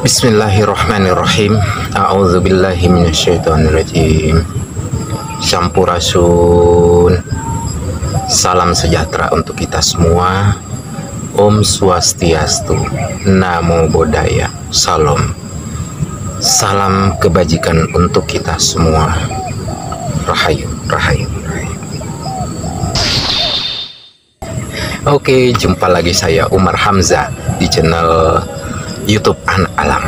Bismillahirrahmanirrahim. A'udzubillahi minasyaitonirrajim. Sampurasun. Salam sejahtera untuk kita semua. Om Swastiastu. Namo Buddhaya. Salam. Salam kebajikan untuk kita semua. Rahayu, rahayu, rahayu. Oke, jumpa lagi saya Umar Hamzah di channel YouTube Anak Alam.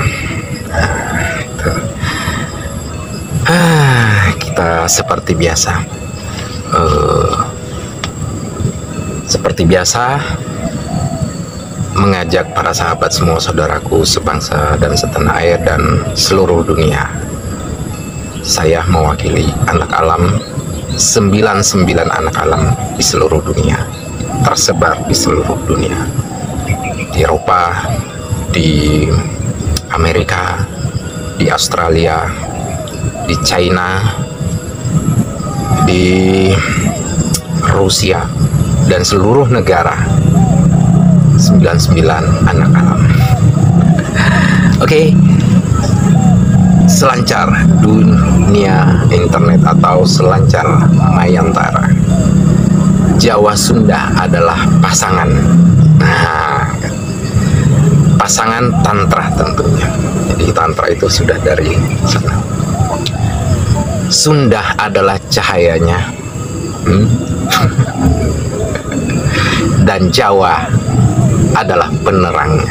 Kita seperti biasa mengajak para sahabat semua, saudaraku sebangsa dan setanah air dan seluruh dunia. Saya mewakili anak alam, 99 anak alam di seluruh dunia, tersebar di seluruh dunia, di Eropa, di Amerika, di Australia, di China, di Rusia, dan seluruh negara. 99 anak alam. Oke, selancar dunia internet atau selancar Mayantara, Jawa Sunda adalah pasangan. Pasangan tantra tentunya. Jadi tantra itu sudah dari sana. Sunda adalah cahayanya, dan Jawa adalah penerangnya.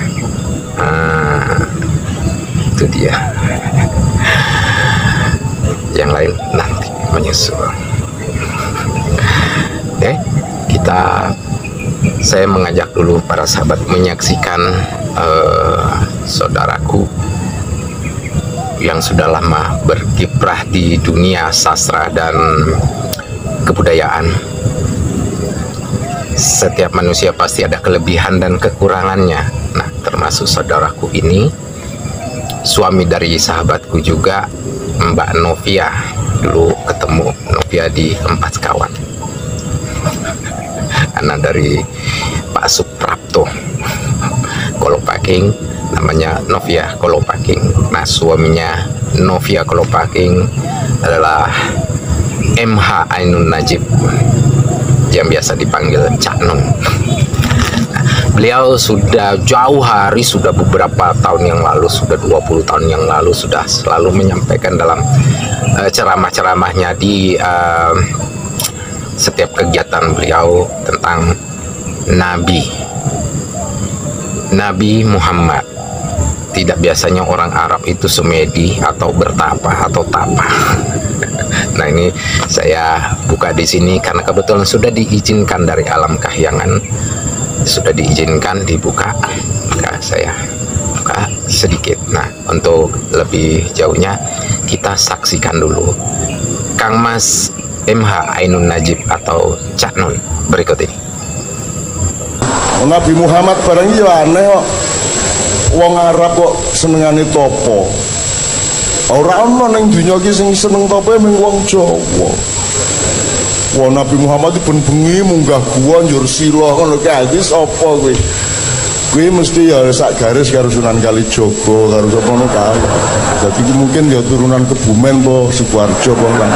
Itu dia. Yang lain nanti menyusul. Oke, saya mengajak dulu para sahabat menyaksikan saudaraku yang sudah lama berkiprah di dunia sastra dan kebudayaan. Setiap manusia pasti ada kelebihan dan kekurangannya. Nah, termasuk saudaraku ini, suami dari sahabatku juga, Mbak Novia. Dulu ketemu Novia di Empat Sekawan, anak dari Pak Suprapto Kolopaking, namanya Novia Kolopaking. Nah, suaminya Novia Kolopaking adalah MH Ainun Najib, yang biasa dipanggil Cak Nun. Beliau sudah jauh hari, sudah beberapa tahun yang lalu, sudah 20 tahun yang lalu, sudah selalu menyampaikan dalam ceramah-ceramahnya di setiap kegiatan beliau tentang Nabi Muhammad. Tidak biasanya orang Arab itu semedi atau bertapa atau tapa. Nah, ini saya buka di sini karena kebetulan sudah diizinkan dari alam kahyangan, sudah diizinkan dibuka, maka saya buka sedikit. Nah, untuk lebih jauhnya kita saksikan dulu Kang Mas MH Ainun Najib atau Cak Nun berikut ini. Nabi Muhammad barang ya aneh kok. Wong Arab kok senengane topo. Ora ono ning dunya iki sing seneng topo mung wong Jawa. Wong Nabi Muhammad iki ben-bengi munggah gua njur sila ngono kae iki sapa kowe? Kowe mesti ya sak garis karo Sunan Kalijaga karo sapa ngono kae. Dadi mungkin ya turunan Kebumen po Sidoarjo po kan.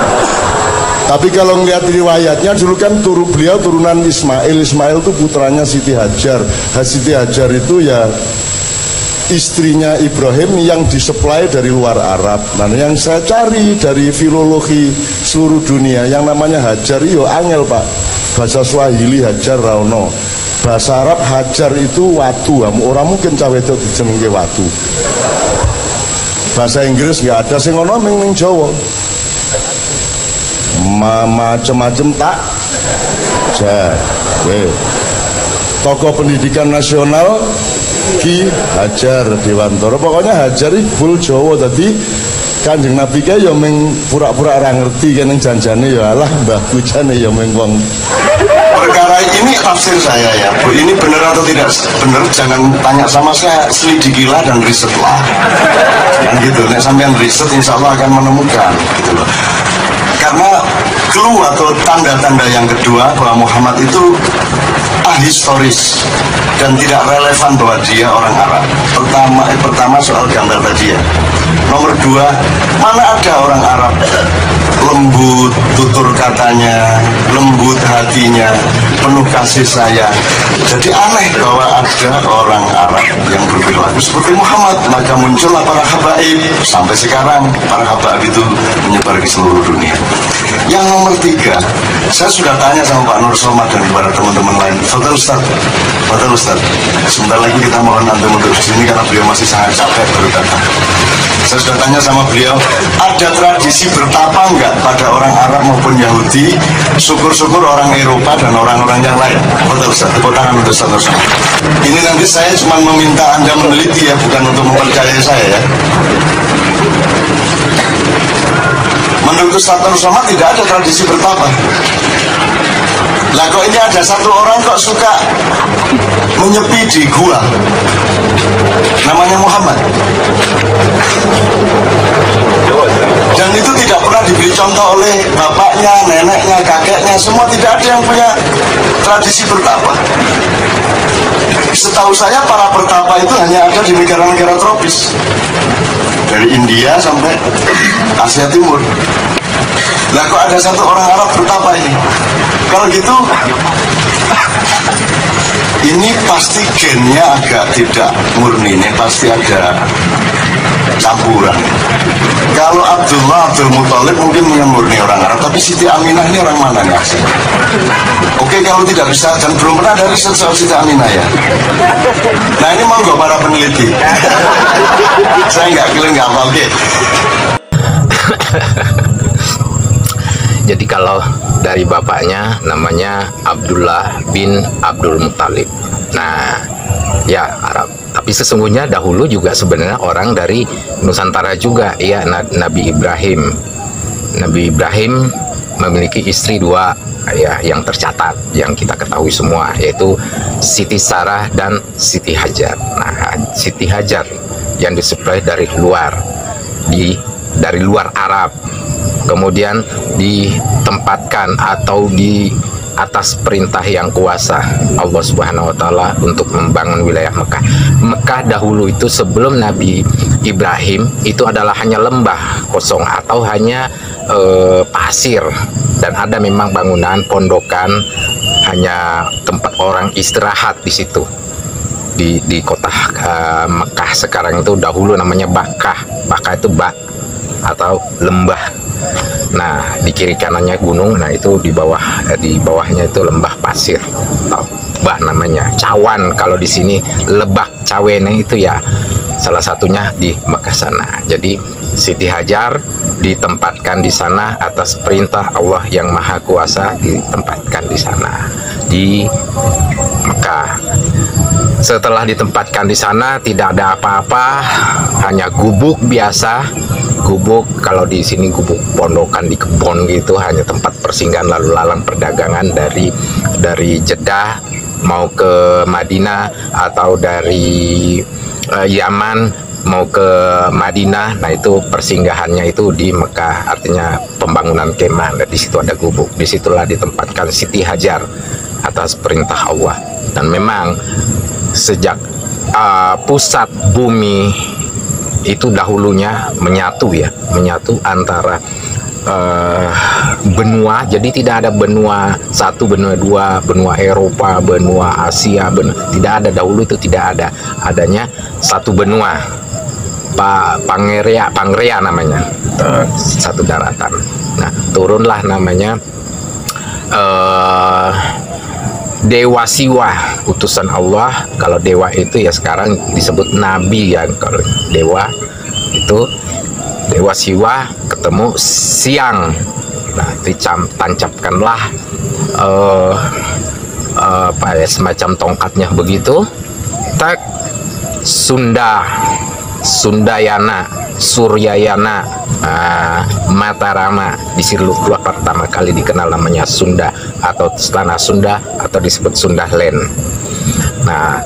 Tapi kalau ngelihat riwayatnya dulu kan beliau turunan Ismail. Ismail itu putranya Siti Hajar. Siti Hajar itu ya istrinya Ibrahim yang disuplai dari luar Arab. Nah, yang saya cari dari filologi seluruh dunia yang namanya Hajar yo angel Pak. Bahasa Swahili Hajar Rauno. Bahasa Arab Hajar itu watu. Orang mungkin cawe itu dijenenge watu. Bahasa Inggris nggak ada sing ono ning Jawa. Macam-macam tak. Tokoh pendidikan nasional Ki Hajar Dewantara. Pokoknya Hajar iki full Jawa. Tadi Kanjeng Nabi kae ya mung pura-pura ora ngerti kene janjane ya alah mbah kujane ya mung wong. Perkara ini tafsir saya ya, Bu, ini benar atau tidak benar jangan tanya sama saya, selidikilah dan risetlah. Kan gitu. Nek sampean riset insya Allah akan menemukan gitu loh. Karena clue atau tanda-tanda yang kedua bahwa Muhammad itu ahistoris dan tidak relevan bahwa dia orang Arab. Pertama soal gambar tadi ya. Nomor dua, mana ada orang Arab lembut tutur katanya, lembut hatinya, penuh kasih sayang. Jadi aneh bahwa ada orang Arab yang berperilaku seperti Muhammad. Maka muncullah para habaib. Sampai sekarang para habaib itu menyebar ke seluruh dunia. Yang nomor tiga, saya sudah tanya sama Pak Nur Somad dan kepada teman-teman lain. Fadal Ustaz, sebentar lagi kita mohon antum untuk disini karena beliau masih sangat capek baru datang. Saya sudah tanya sama beliau, ada tradisi bertapa enggak pada orang Arab maupun Yahudi, syukur-syukur orang Eropa dan orang-orang yang lain. Fadal Ustaz, tepuk tangan untuk Ustaz Nur Somad. Ini nanti saya cuma meminta Anda meneliti ya, bukan untuk mempercayai saya ya. Menurut Ustaz Nur Somad tidak ada tradisi bertapa. Lah kok ini ada satu orang kok suka menyepi di gua, namanya Muhammad, dan itu tidak pernah diberi contoh oleh bapaknya, neneknya, kakeknya. Semua tidak ada yang punya tradisi bertapa. Setahu saya para bertapa itu hanya ada di negara-negara tropis, dari India sampai Asia Timur. Lah kok ada satu orang Arab bertapa ini? Kalau gitu, ini pasti gennya agak tidak murni, ini pasti ada campuran. Kalau Abdul Muthalib mungkin murni orang Arab, tapi Siti Aminah ini orang mana nih asli? Oke, kalau tidak bisa dan belum pernah ada riset soal Siti Aminah ya. Nah ini monggo para peneliti. Saya nggak apa, oke. Jadi kalau dari bapaknya namanya Abdullah bin Abdul Muthalib. Nah, ya Arab. Tapi sesungguhnya dahulu juga sebenarnya orang dari Nusantara juga, ya Nabi Ibrahim. Nabi Ibrahim memiliki istri dua, ya yang tercatat, yang kita ketahui semua, yaitu Siti Sarah dan Siti Hajar. Nah, Siti Hajar yang disuplai dari luar, dari luar Arab. Kemudian ditempatkan atau di atas perintah yang kuasa Allah Subhanahu wa Ta'ala untuk membangun wilayah Mekah. Mekah dahulu itu sebelum Nabi Ibrahim itu adalah hanya lembah kosong atau hanya pasir, dan ada memang bangunan pondokan, hanya tempat orang istirahat di situ. Di kota Mekah sekarang itu dahulu namanya Bakkah. Bakkah itu bak atau lembah. Nah, di kiri kanannya gunung, nah itu di bawahnya itu lembah pasir, atau bah namanya cawan. Kalau di sini lebak cawene itu ya salah satunya di Mekah sana. Jadi Siti Hajar ditempatkan di sana atas perintah Allah yang Maha Kuasa, ditempatkan di sana di Mekah. Setelah ditempatkan di sana tidak ada apa-apa, hanya gubuk biasa. Gubuk, kalau di sini gubuk pondokan di kebun gitu, hanya tempat persinggahan lalu lalang perdagangan dari Jeddah mau ke Madinah atau dari Yaman mau ke Madinah. Nah itu persinggahannya itu di Mekah, artinya pembangunan kemah. Di situ ada gubuk, disitulah ditempatkan Siti Hajar atas perintah Allah. Dan memang sejak pusat bumi itu dahulunya menyatu antara benua. Jadi tidak ada benua satu, benua dua, benua Eropa, benua Asia, tidak ada. Dahulu itu tidak ada, adanya satu benua, Pangrea namanya, satu daratan. Nah turunlah namanya Dewa Siwa, utusan Allah. Kalau dewa itu ya sekarang disebut nabi ya. Kalau dewa itu Dewa Siwa ketemu siang. Nah, ditancapkanlah semacam tongkatnya begitu. Tak Sundayana, Suryayana, Matarama. Di sini keluar pertama kali dikenal namanya Sunda atau Tanah Sunda atau disebut Sundaland. Nah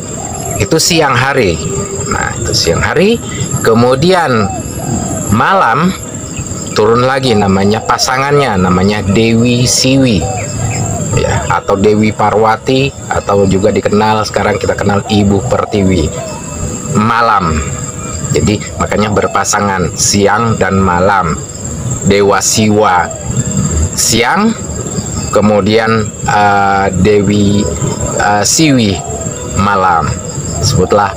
itu siang hari. Kemudian malam turun lagi namanya pasangannya, namanya Dewi Siwi, ya, atau Dewi Parwati, atau juga dikenal sekarang kita kenal Ibu Pertiwi. Malam, jadi makanya berpasangan siang dan malam. Dewa Siwa siang, kemudian Dewi Siwi malam, sebutlah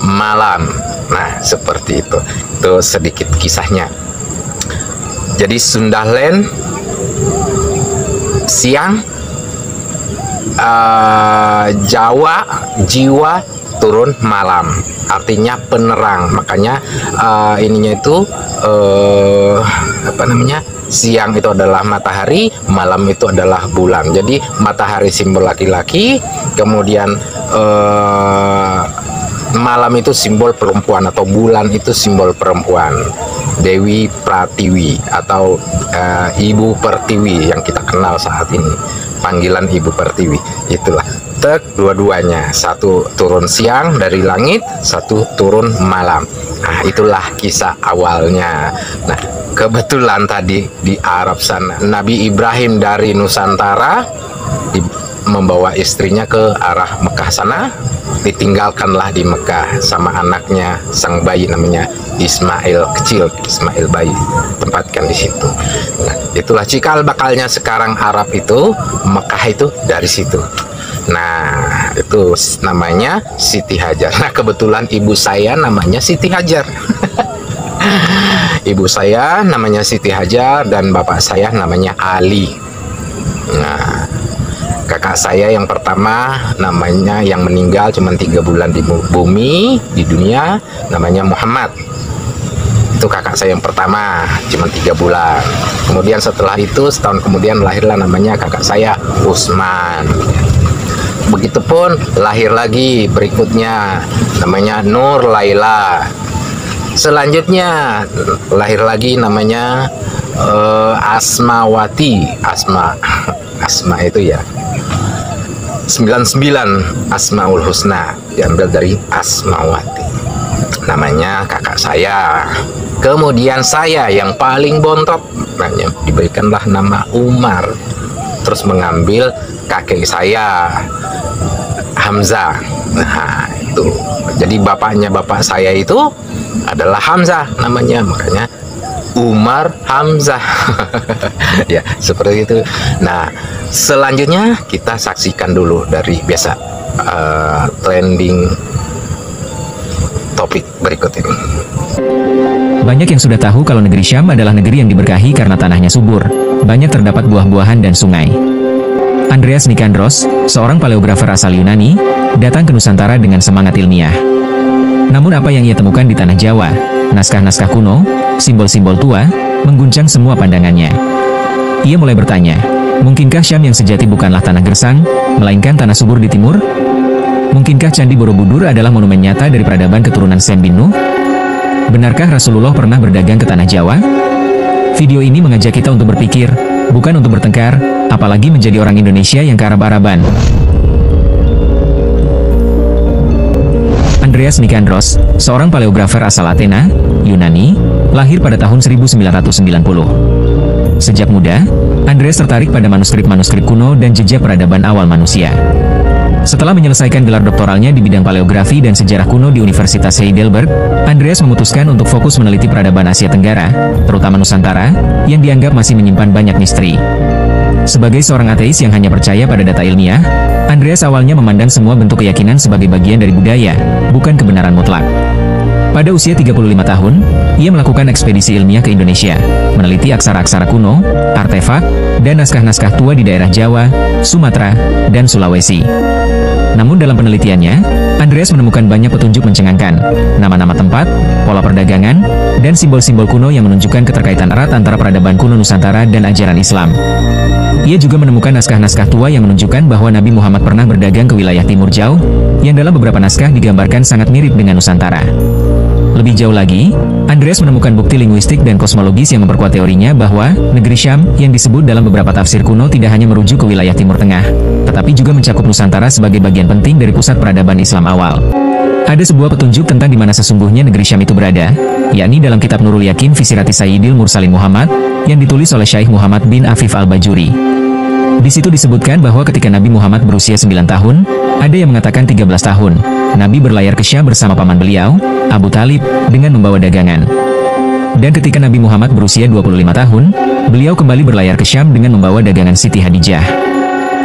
malam. Nah, seperti itu sedikit kisahnya. Jadi Sundahlen siang, Jawa jiwa turun malam, artinya penerang. Makanya ininya itu apa namanya, siang itu adalah matahari, malam itu adalah bulan. Jadi matahari simbol laki-laki, kemudian malam itu simbol perempuan, atau bulan itu simbol perempuan. Dewi Pratiwi atau Ibu Pertiwi yang kita kenal saat ini, panggilan Ibu Pertiwi. Itulah dua-duanya, satu turun siang dari langit, satu turun malam. Nah, itulah kisah awalnya. Nah, kebetulan tadi di Arab sana, Nabi Ibrahim dari Nusantara membawa istrinya ke arah Mekah sana, ditinggalkanlah di Mekah sama anaknya, sang bayi namanya Ismail kecil, Ismail bayi, tempatkan di situ. Nah, itulah cikal bakalnya sekarang Arab itu, Mekah itu dari situ. Nah, itu namanya Siti Hajar. Nah, kebetulan ibu saya namanya Siti Hajar. Ibu saya namanya Siti Hajar dan bapak saya namanya Ali. Nah, kakak saya yang pertama namanya, yang meninggal cuma 3 bulan di bumi, di dunia, namanya Muhammad. Itu kakak saya yang pertama, cuma 3 bulan. Kemudian setelah itu setahun kemudian lahirlah namanya kakak saya Usman. Begitupun lahir lagi berikutnya namanya Nur Laila. Selanjutnya lahir lagi namanya Asmawati. Asma itu ya 99 Asmaul Husna, diambil dari Asmawati, namanya kakak saya. Kemudian saya yang paling bontot, diberikanlah nama Umar, terus mengambil kakek saya Hamzah. Nah, itu jadi bapaknya bapak saya itu adalah Hamzah namanya, makanya Umar Hamzah. Ya, seperti itu. Nah, selanjutnya kita saksikan dulu dari biasa trending topik berikut ini. Banyak yang sudah tahu kalau negeri Syam adalah negeri yang diberkahi karena tanahnya subur, banyak terdapat buah-buahan dan sungai. Andreas Nikandros, seorang paleografer asal Yunani, datang ke Nusantara dengan semangat ilmiah. Namun apa yang ia temukan di tanah Jawa, naskah-naskah kuno, simbol-simbol tua, mengguncang semua pandangannya. Ia mulai bertanya, mungkinkah Syam yang sejati bukanlah tanah gersang, melainkan tanah subur di timur? Mungkinkah Candi Borobudur adalah monumen nyata dari peradaban keturunan Sem bin Nuh? Benarkah Rasulullah pernah berdagang ke tanah Jawa? Video ini mengajak kita untuk berpikir, bukan untuk bertengkar, apalagi menjadi orang Indonesia yang kearab-araban. Andreas Nikandros, seorang paleografer asal Athena, Yunani, lahir pada tahun 1990. Sejak muda, Andreas tertarik pada manuskrip-manuskrip kuno dan jejak peradaban awal manusia. Setelah menyelesaikan gelar doktoralnya di bidang paleografi dan sejarah kuno di Universitas Heidelberg, Andreas memutuskan untuk fokus meneliti peradaban Asia Tenggara, terutama Nusantara, yang dianggap masih menyimpan banyak misteri. Sebagai seorang ateis yang hanya percaya pada data ilmiah, Andreas awalnya memandang semua bentuk keyakinan sebagai bagian dari budaya, bukan kebenaran mutlak. Pada usia 35 tahun, ia melakukan ekspedisi ilmiah ke Indonesia, meneliti aksara-aksara kuno, artefak, dan naskah-naskah tua di daerah Jawa, Sumatera, dan Sulawesi. Namun dalam penelitiannya, Andreas menemukan banyak petunjuk mencengangkan, nama-nama tempat, pola perdagangan, dan simbol-simbol kuno yang menunjukkan keterkaitan erat antara peradaban kuno Nusantara dan ajaran Islam. Ia juga menemukan naskah-naskah tua yang menunjukkan bahwa Nabi Muhammad pernah berdagang ke wilayah Timur Jauh, yang dalam beberapa naskah digambarkan sangat mirip dengan Nusantara. Lebih jauh lagi, Andreas menemukan bukti linguistik dan kosmologis yang memperkuat teorinya bahwa negeri Syam yang disebut dalam beberapa tafsir kuno tidak hanya merujuk ke wilayah Timur Tengah, tetapi juga mencakup Nusantara sebagai bagian penting dari pusat peradaban Islam awal. Ada sebuah petunjuk tentang di mana sesungguhnya negeri Syam itu berada, yakni dalam kitab Nurul Yakin fi Sirati Sayyidil Mursalin Muhammad, yang ditulis oleh Syekh Muhammad bin Afif Al-Bajuri. Di situ disebutkan bahwa ketika Nabi Muhammad berusia 9 tahun, ada yang mengatakan 13 tahun, Nabi berlayar ke Syam bersama paman beliau, Abu Talib, dengan membawa dagangan. Dan ketika Nabi Muhammad berusia 25 tahun, beliau kembali berlayar ke Syam dengan membawa dagangan Siti Hadijah.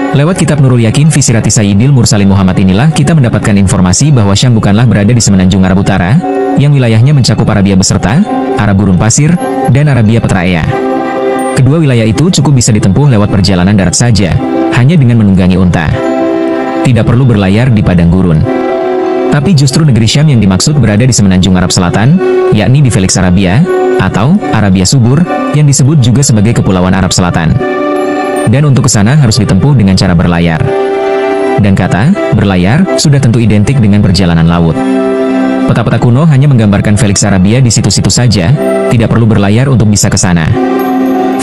Lewat kitab Nurul Yakin fi Sirati Sayyidil Mursalin Muhammad inilah kita mendapatkan informasi bahwa Syam bukanlah berada di semenanjung Arab Utara, yang wilayahnya mencakup Arabia beserta, Arab Gurun Pasir, dan Arabia Petraea. Kedua wilayah itu cukup bisa ditempuh lewat perjalanan darat saja, hanya dengan menunggangi unta. Tidak perlu berlayar di padang gurun. Tapi justru negeri Syam yang dimaksud berada di semenanjung Arab Selatan, yakni di Felix Arabia, atau Arabia Subur, yang disebut juga sebagai Kepulauan Arab Selatan. Dan untuk ke sana harus ditempuh dengan cara berlayar. Dan kata berlayar sudah tentu identik dengan perjalanan laut. Peta-peta kuno hanya menggambarkan Felix Arabia di situ-situ saja, tidak perlu berlayar untuk bisa ke sana.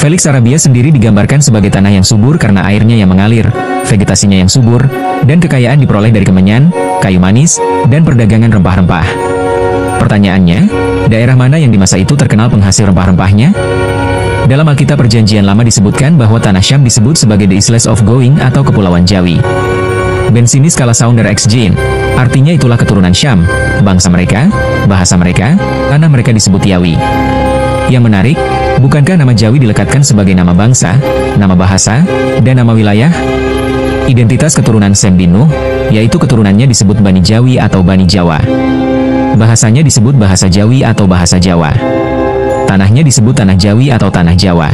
Felix Arabia sendiri digambarkan sebagai tanah yang subur karena airnya yang mengalir, vegetasinya yang subur, dan kekayaan diperoleh dari kemenyan, kayu manis, dan perdagangan rempah-rempah. Pertanyaannya, daerah mana yang di masa itu terkenal penghasil rempah-rempahnya? Dalam Alkitab Perjanjian Lama disebutkan bahwa tanah Syam disebut sebagai the Isles of Going atau Kepulauan Jawi. Bensinis Kala Sounder X Jin, artinya itulah keturunan Syam, bangsa mereka, bahasa mereka, tanah mereka disebut Yawi. Yang menarik, bukankah nama Jawi dilekatkan sebagai nama bangsa, nama bahasa, dan nama wilayah? Identitas keturunan Sem bin Nuh, yaitu keturunannya disebut Bani Jawi atau Bani Jawa. Bahasanya disebut bahasa Jawi atau bahasa Jawa. Tanahnya disebut tanah Jawi atau tanah Jawa.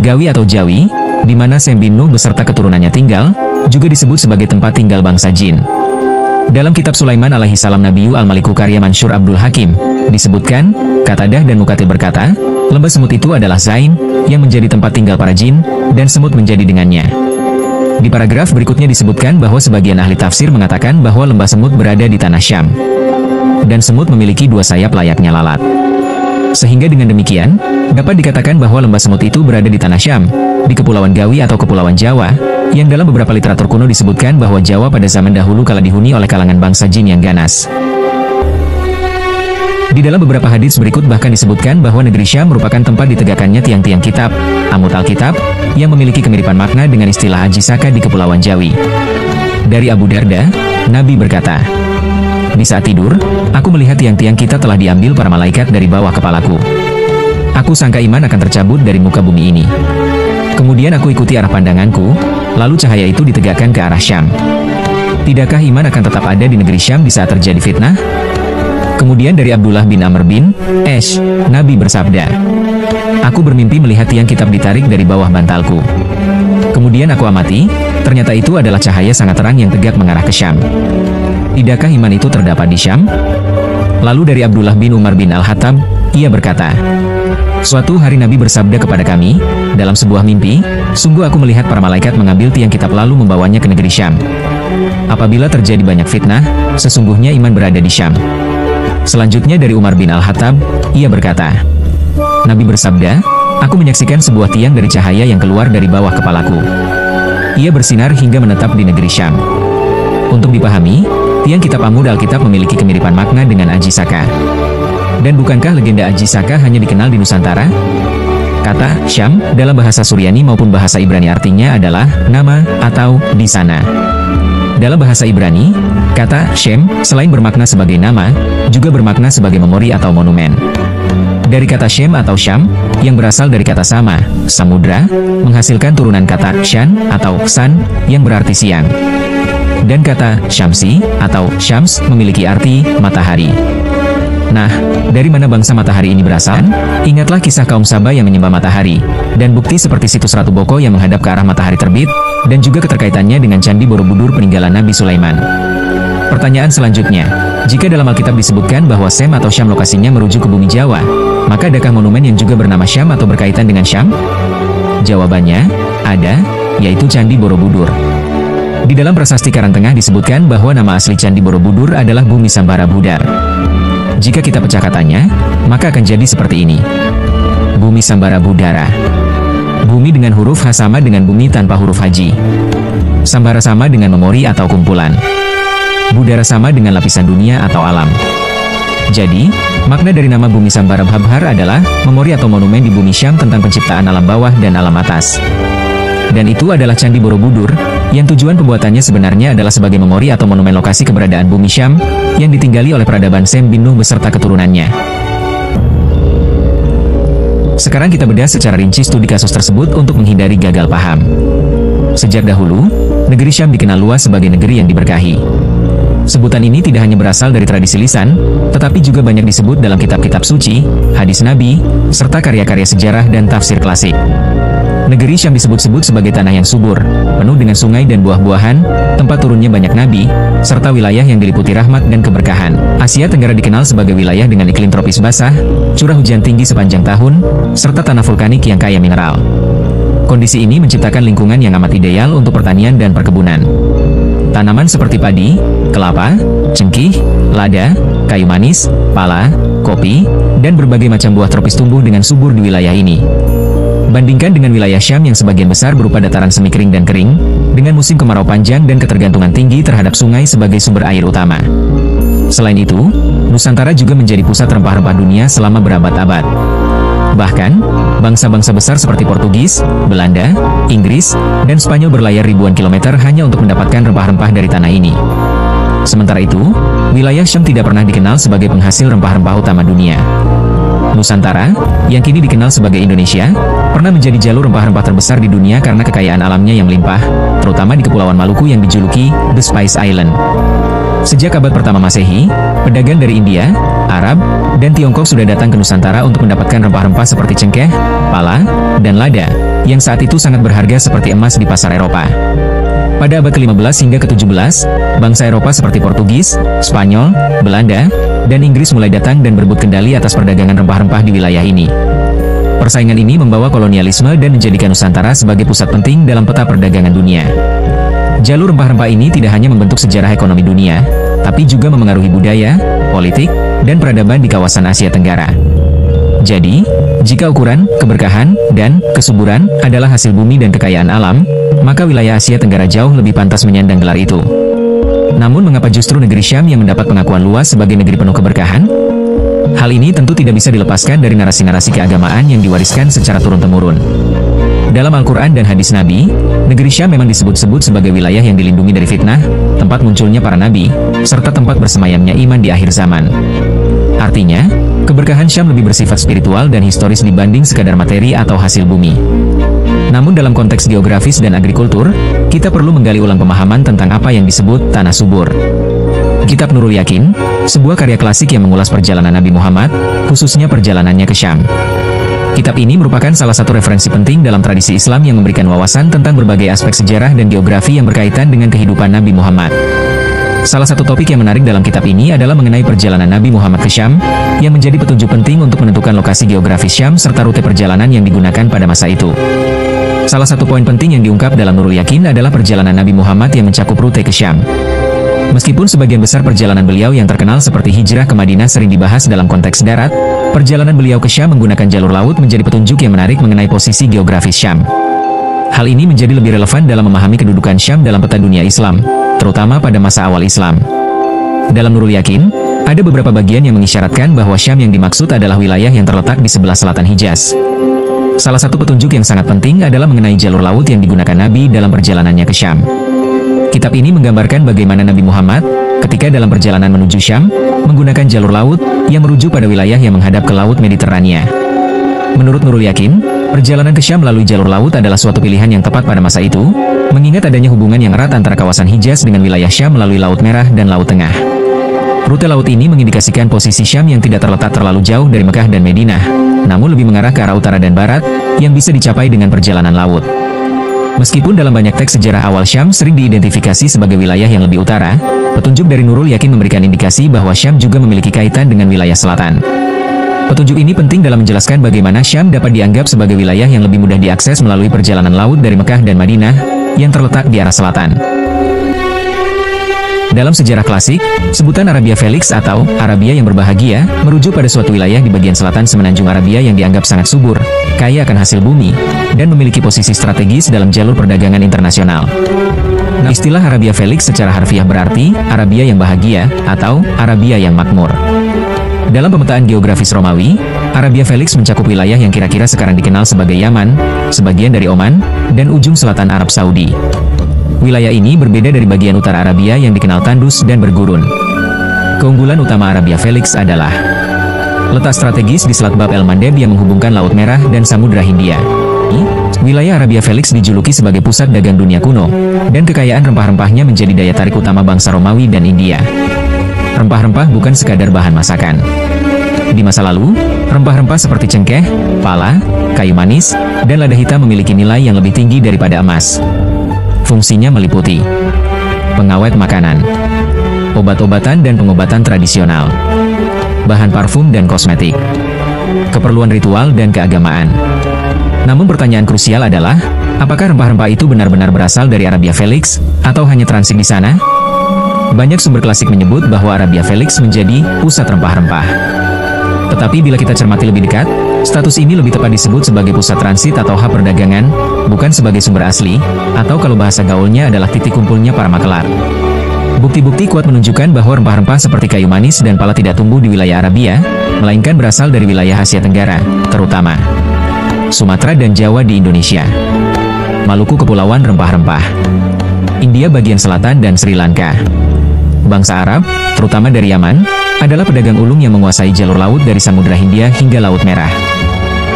Gawi atau Jawi, di mana Sem bin Nuh beserta keturunannya tinggal, juga disebut sebagai tempat tinggal bangsa jin. Dalam kitab Sulaiman alaihi salam Nabiyu al-Maliku karya Mansur Abdul Hakim, disebutkan, Qatadah dan Mukatil berkata, lembah semut itu adalah Zain, yang menjadi tempat tinggal para jin, dan semut menjadi dengannya. Di paragraf berikutnya disebutkan bahwa sebagian ahli tafsir mengatakan bahwa lembah semut berada di tanah Syam. Dan semut memiliki 2 sayap layaknya lalat. Sehingga dengan demikian, dapat dikatakan bahwa lembah semut itu berada di tanah Syam, di Kepulauan Gawi atau Kepulauan Jawa, yang dalam beberapa literatur kuno disebutkan bahwa Jawa pada zaman dahulu kala dihuni oleh kalangan bangsa jin yang ganas. Di dalam beberapa hadits berikut bahkan disebutkan bahwa negeri Syam merupakan tempat ditegakkannya tiang-tiang kitab, Amud Alkitab, yang memiliki kemiripan makna dengan istilah Haji Saka di Kepulauan Jawi. Dari Abu Darda, Nabi berkata, di saat tidur, aku melihat tiang-tiang kita telah diambil para malaikat dari bawah kepalaku. Aku sangka iman akan tercabut dari muka bumi ini. Kemudian aku ikuti arah pandanganku, lalu cahaya itu ditegakkan ke arah Syam. Tidakkah iman akan tetap ada di negeri Syam di saat terjadi fitnah? Kemudian dari Abdullah bin Amr bin Esh, Nabi bersabda, aku bermimpi melihat tiang kitab ditarik dari bawah bantalku. Kemudian aku amati, ternyata itu adalah cahaya sangat terang yang tegak mengarah ke Syam. Tidakkah iman itu terdapat di Syam? Lalu dari Abdullah bin Umar bin Al-Hattab, ia berkata, suatu hari Nabi bersabda kepada kami, dalam sebuah mimpi, sungguh aku melihat para malaikat mengambil tiang kitab lalu membawanya ke negeri Syam. Apabila terjadi banyak fitnah, sesungguhnya iman berada di Syam. Selanjutnya dari Umar bin Al-Hattab, ia berkata, Nabi bersabda, aku menyaksikan sebuah tiang dari cahaya yang keluar dari bawah kepalaku. Ia bersinar hingga menetap di negeri Syam. Untuk dipahami, tiang kitab Amud Alkitab memiliki kemiripan makna dengan Aji Saka. Dan bukankah legenda Aji Saka hanya dikenal di Nusantara? Kata Syam dalam bahasa Suryani maupun bahasa Ibrani artinya adalah nama atau di sana. Dalam bahasa Ibrani, kata Shem selain bermakna sebagai nama, juga bermakna sebagai memori atau monumen. Dari kata Shem atau Syam, yang berasal dari kata sama, samudra, menghasilkan turunan kata Shan atau San, yang berarti siang. Dan kata Syamsi atau Syams memiliki arti matahari. Nah, dari mana bangsa matahari ini berasal? Ingatlah kisah kaum Saba yang menyembah matahari, dan bukti seperti situs Ratu Boko yang menghadap ke arah matahari terbit, dan juga keterkaitannya dengan Candi Borobudur peninggalan Nabi Sulaiman. Pertanyaan selanjutnya, jika dalam Alkitab disebutkan bahwa Sem atau Syam lokasinya merujuk ke bumi Jawa, maka adakah monumen yang juga bernama Syam atau berkaitan dengan Syam? Jawabannya, ada, yaitu Candi Borobudur. Di dalam prasasti Karangtengah disebutkan bahwa nama asli Candi Borobudur adalah Bumi Sambara Budar. Jika kita pecah katanya, maka akan jadi seperti ini. Bumi Sambara Budara. Bumi dengan huruf H sama dengan bumi tanpa huruf haji. Sambara sama dengan memori atau kumpulan. budara sama dengan lapisan dunia atau alam. Jadi, makna dari nama bumi Sambara Bhabhar adalah memori atau monumen di bumi Syam tentang penciptaan alam bawah dan alam atas. Dan itu adalah Candi Borobudur, yang tujuan pembuatannya sebenarnya adalah sebagai memori atau monumen lokasi keberadaan bumi Syam, yang ditinggali oleh peradaban Sem bin Nuh beserta keturunannya. Sekarang kita bedah secara rinci studi kasus tersebut untuk menghindari gagal paham. Sejak dahulu, negeri Syam dikenal luas sebagai negeri yang diberkahi. Sebutan ini tidak hanya berasal dari tradisi lisan, tetapi juga banyak disebut dalam kitab-kitab suci, hadis Nabi, serta karya-karya sejarah dan tafsir klasik. Negeri Syam disebut-sebut sebagai tanah yang subur, penuh dengan sungai dan buah-buahan, tempat turunnya banyak nabi, serta wilayah yang diliputi rahmat dan keberkahan. Asia Tenggara dikenal sebagai wilayah dengan iklim tropis basah, curah hujan tinggi sepanjang tahun, serta tanah vulkanik yang kaya mineral. Kondisi ini menciptakan lingkungan yang amat ideal untuk pertanian dan perkebunan. Tanaman seperti padi, kelapa, cengkih, lada, kayu manis, pala, kopi, dan berbagai macam buah tropis tumbuh dengan subur di wilayah ini. Bandingkan dengan wilayah Syam yang sebagian besar berupa dataran semi kering dan kering, dengan musim kemarau panjang dan ketergantungan tinggi terhadap sungai sebagai sumber air utama. Selain itu, Nusantara juga menjadi pusat rempah-rempah dunia selama berabad-abad. Bahkan, bangsa-bangsa besar seperti Portugis, Belanda, Inggris, dan Spanyol berlayar ribuan kilometer hanya untuk mendapatkan rempah-rempah dari tanah ini. Sementara itu, wilayah Syam tidak pernah dikenal sebagai penghasil rempah-rempah utama dunia. Nusantara, yang kini dikenal sebagai Indonesia, pernah menjadi jalur rempah-rempah terbesar di dunia karena kekayaan alamnya yang melimpah, terutama di Kepulauan Maluku yang dijuluki The Spice Island. Sejak abad pertama Masehi, pedagang dari India, Arab, dan Tiongkok sudah datang ke Nusantara untuk mendapatkan rempah-rempah seperti cengkeh, pala, dan lada, yang saat itu sangat berharga seperti emas di pasar Eropa. Pada abad ke-15 hingga ke-17, bangsa Eropa seperti Portugis, Spanyol, Belanda, dan Inggris mulai datang dan berebut kendali atas perdagangan rempah-rempah di wilayah ini. Persaingan ini membawa kolonialisme dan menjadikan Nusantara sebagai pusat penting dalam peta perdagangan dunia. Jalur rempah-rempah ini tidak hanya membentuk sejarah ekonomi dunia, tapi juga memengaruhi budaya, politik, dan peradaban di kawasan Asia Tenggara. Jadi, jika ukuran, keberkahan, dan kesuburan adalah hasil bumi dan kekayaan alam, maka wilayah Asia Tenggara jauh lebih pantas menyandang gelar itu. Namun mengapa justru negeri Syam yang mendapat pengakuan luas sebagai negeri penuh keberkahan? Hal ini tentu tidak bisa dilepaskan dari narasi-narasi keagamaan yang diwariskan secara turun-temurun. Dalam Al-Quran dan hadis Nabi, negeri Syam memang disebut-sebut sebagai wilayah yang dilindungi dari fitnah, tempat munculnya para nabi, serta tempat bersemayamnya iman di akhir zaman. Artinya, keberkahan Syam lebih bersifat spiritual dan historis dibanding sekadar materi atau hasil bumi. Namun dalam konteks geografis dan agrikultur, kita perlu menggali ulang pemahaman tentang apa yang disebut tanah subur. Kitab Nurul Yakin, sebuah karya klasik yang mengulas perjalanan Nabi Muhammad, khususnya perjalanannya ke Syam. Kitab ini merupakan salah satu referensi penting dalam tradisi Islam yang memberikan wawasan tentang berbagai aspek sejarah dan geografi yang berkaitan dengan kehidupan Nabi Muhammad. Salah satu topik yang menarik dalam kitab ini adalah mengenai perjalanan Nabi Muhammad ke Syam, yang menjadi petunjuk penting untuk menentukan lokasi geografis Syam serta rute perjalanan yang digunakan pada masa itu. Salah satu poin penting yang diungkap dalam Nurul Yakin adalah perjalanan Nabi Muhammad yang mencakup rute ke Syam. Meskipun sebagian besar perjalanan beliau yang terkenal seperti hijrah ke Madinah sering dibahas dalam konteks darat, perjalanan beliau ke Syam menggunakan jalur laut menjadi petunjuk yang menarik mengenai posisi geografis Syam. Hal ini menjadi lebih relevan dalam memahami kedudukan Syam dalam peta dunia Islam, terutama pada masa awal Islam. Dalam Nurul Yakin, ada beberapa bagian yang mengisyaratkan bahwa Syam yang dimaksud adalah wilayah yang terletak di sebelah selatan Hijaz. Salah satu petunjuk yang sangat penting adalah mengenai jalur laut yang digunakan Nabi dalam perjalanannya ke Syam. Kitab ini menggambarkan bagaimana Nabi Muhammad, ketika dalam perjalanan menuju Syam, menggunakan jalur laut yang merujuk pada wilayah yang menghadap ke Laut Mediterania. Menurut Nurul Yakin, perjalanan ke Syam melalui jalur laut adalah suatu pilihan yang tepat pada masa itu, mengingat adanya hubungan yang erat antara kawasan Hijaz dengan wilayah Syam melalui Laut Merah dan Laut Tengah. Rute laut ini mengindikasikan posisi Syam yang tidak terletak terlalu jauh dari Mekah dan Madinah, namun lebih mengarah ke arah utara dan barat, yang bisa dicapai dengan perjalanan laut. Meskipun dalam banyak teks sejarah awal Syam sering diidentifikasi sebagai wilayah yang lebih utara, petunjuk dari Nurul Yakin memberikan indikasi bahwa Syam juga memiliki kaitan dengan wilayah selatan. Petunjuk ini penting dalam menjelaskan bagaimana Syam dapat dianggap sebagai wilayah yang lebih mudah diakses melalui perjalanan laut dari Mekah dan Madinah, yang terletak di arah selatan. Dalam sejarah klasik, sebutan Arabia Felix atau Arabia yang berbahagia merujuk pada suatu wilayah di bagian selatan semenanjung Arabia yang dianggap sangat subur, kaya akan hasil bumi, dan memiliki posisi strategis dalam jalur perdagangan internasional. Nah, istilah Arabia Felix secara harfiah berarti Arabia yang bahagia atau Arabia yang makmur. Dalam pemetaan geografis Romawi, Arabia Felix mencakup wilayah yang kira-kira sekarang dikenal sebagai Yaman, sebagian dari Oman, dan ujung selatan Arab Saudi. Wilayah ini berbeda dari bagian utara Arabia yang dikenal tandus dan bergurun. Keunggulan utama Arabia Felix adalah letak strategis di Selat Bab el-Mandeb yang menghubungkan Laut Merah dan Samudra Hindia. Wilayah Arabia Felix dijuluki sebagai pusat dagang dunia kuno, dan kekayaan rempah-rempahnya menjadi daya tarik utama bangsa Romawi dan India. Rempah-rempah bukan sekadar bahan masakan. Di masa lalu, rempah-rempah seperti cengkeh, pala, kayu manis, dan lada hitam memiliki nilai yang lebih tinggi daripada emas. Fungsinya meliputi pengawet makanan, obat-obatan dan pengobatan tradisional, bahan parfum dan kosmetik, keperluan ritual dan keagamaan. Namun pertanyaan krusial adalah, apakah rempah-rempah itu benar-benar berasal dari Arabia Felix, atau hanya transit di sana? Banyak sumber klasik menyebut bahwa Arabia Felix menjadi pusat rempah-rempah. Tetapi bila kita cermati lebih dekat, status ini lebih tepat disebut sebagai pusat transit atau hub perdagangan, bukan sebagai sumber asli, atau kalau bahasa gaulnya adalah titik kumpulnya para makelar. Bukti-bukti kuat menunjukkan bahwa rempah-rempah seperti kayu manis dan pala tidak tumbuh di wilayah Arabia, melainkan berasal dari wilayah Asia Tenggara, terutama Sumatera dan Jawa di Indonesia. Maluku kepulauan rempah-rempah. India bagian selatan dan Sri Lanka. Bangsa Arab, terutama dari Yaman, adalah pedagang ulung yang menguasai jalur laut dari Samudra Hindia hingga Laut Merah.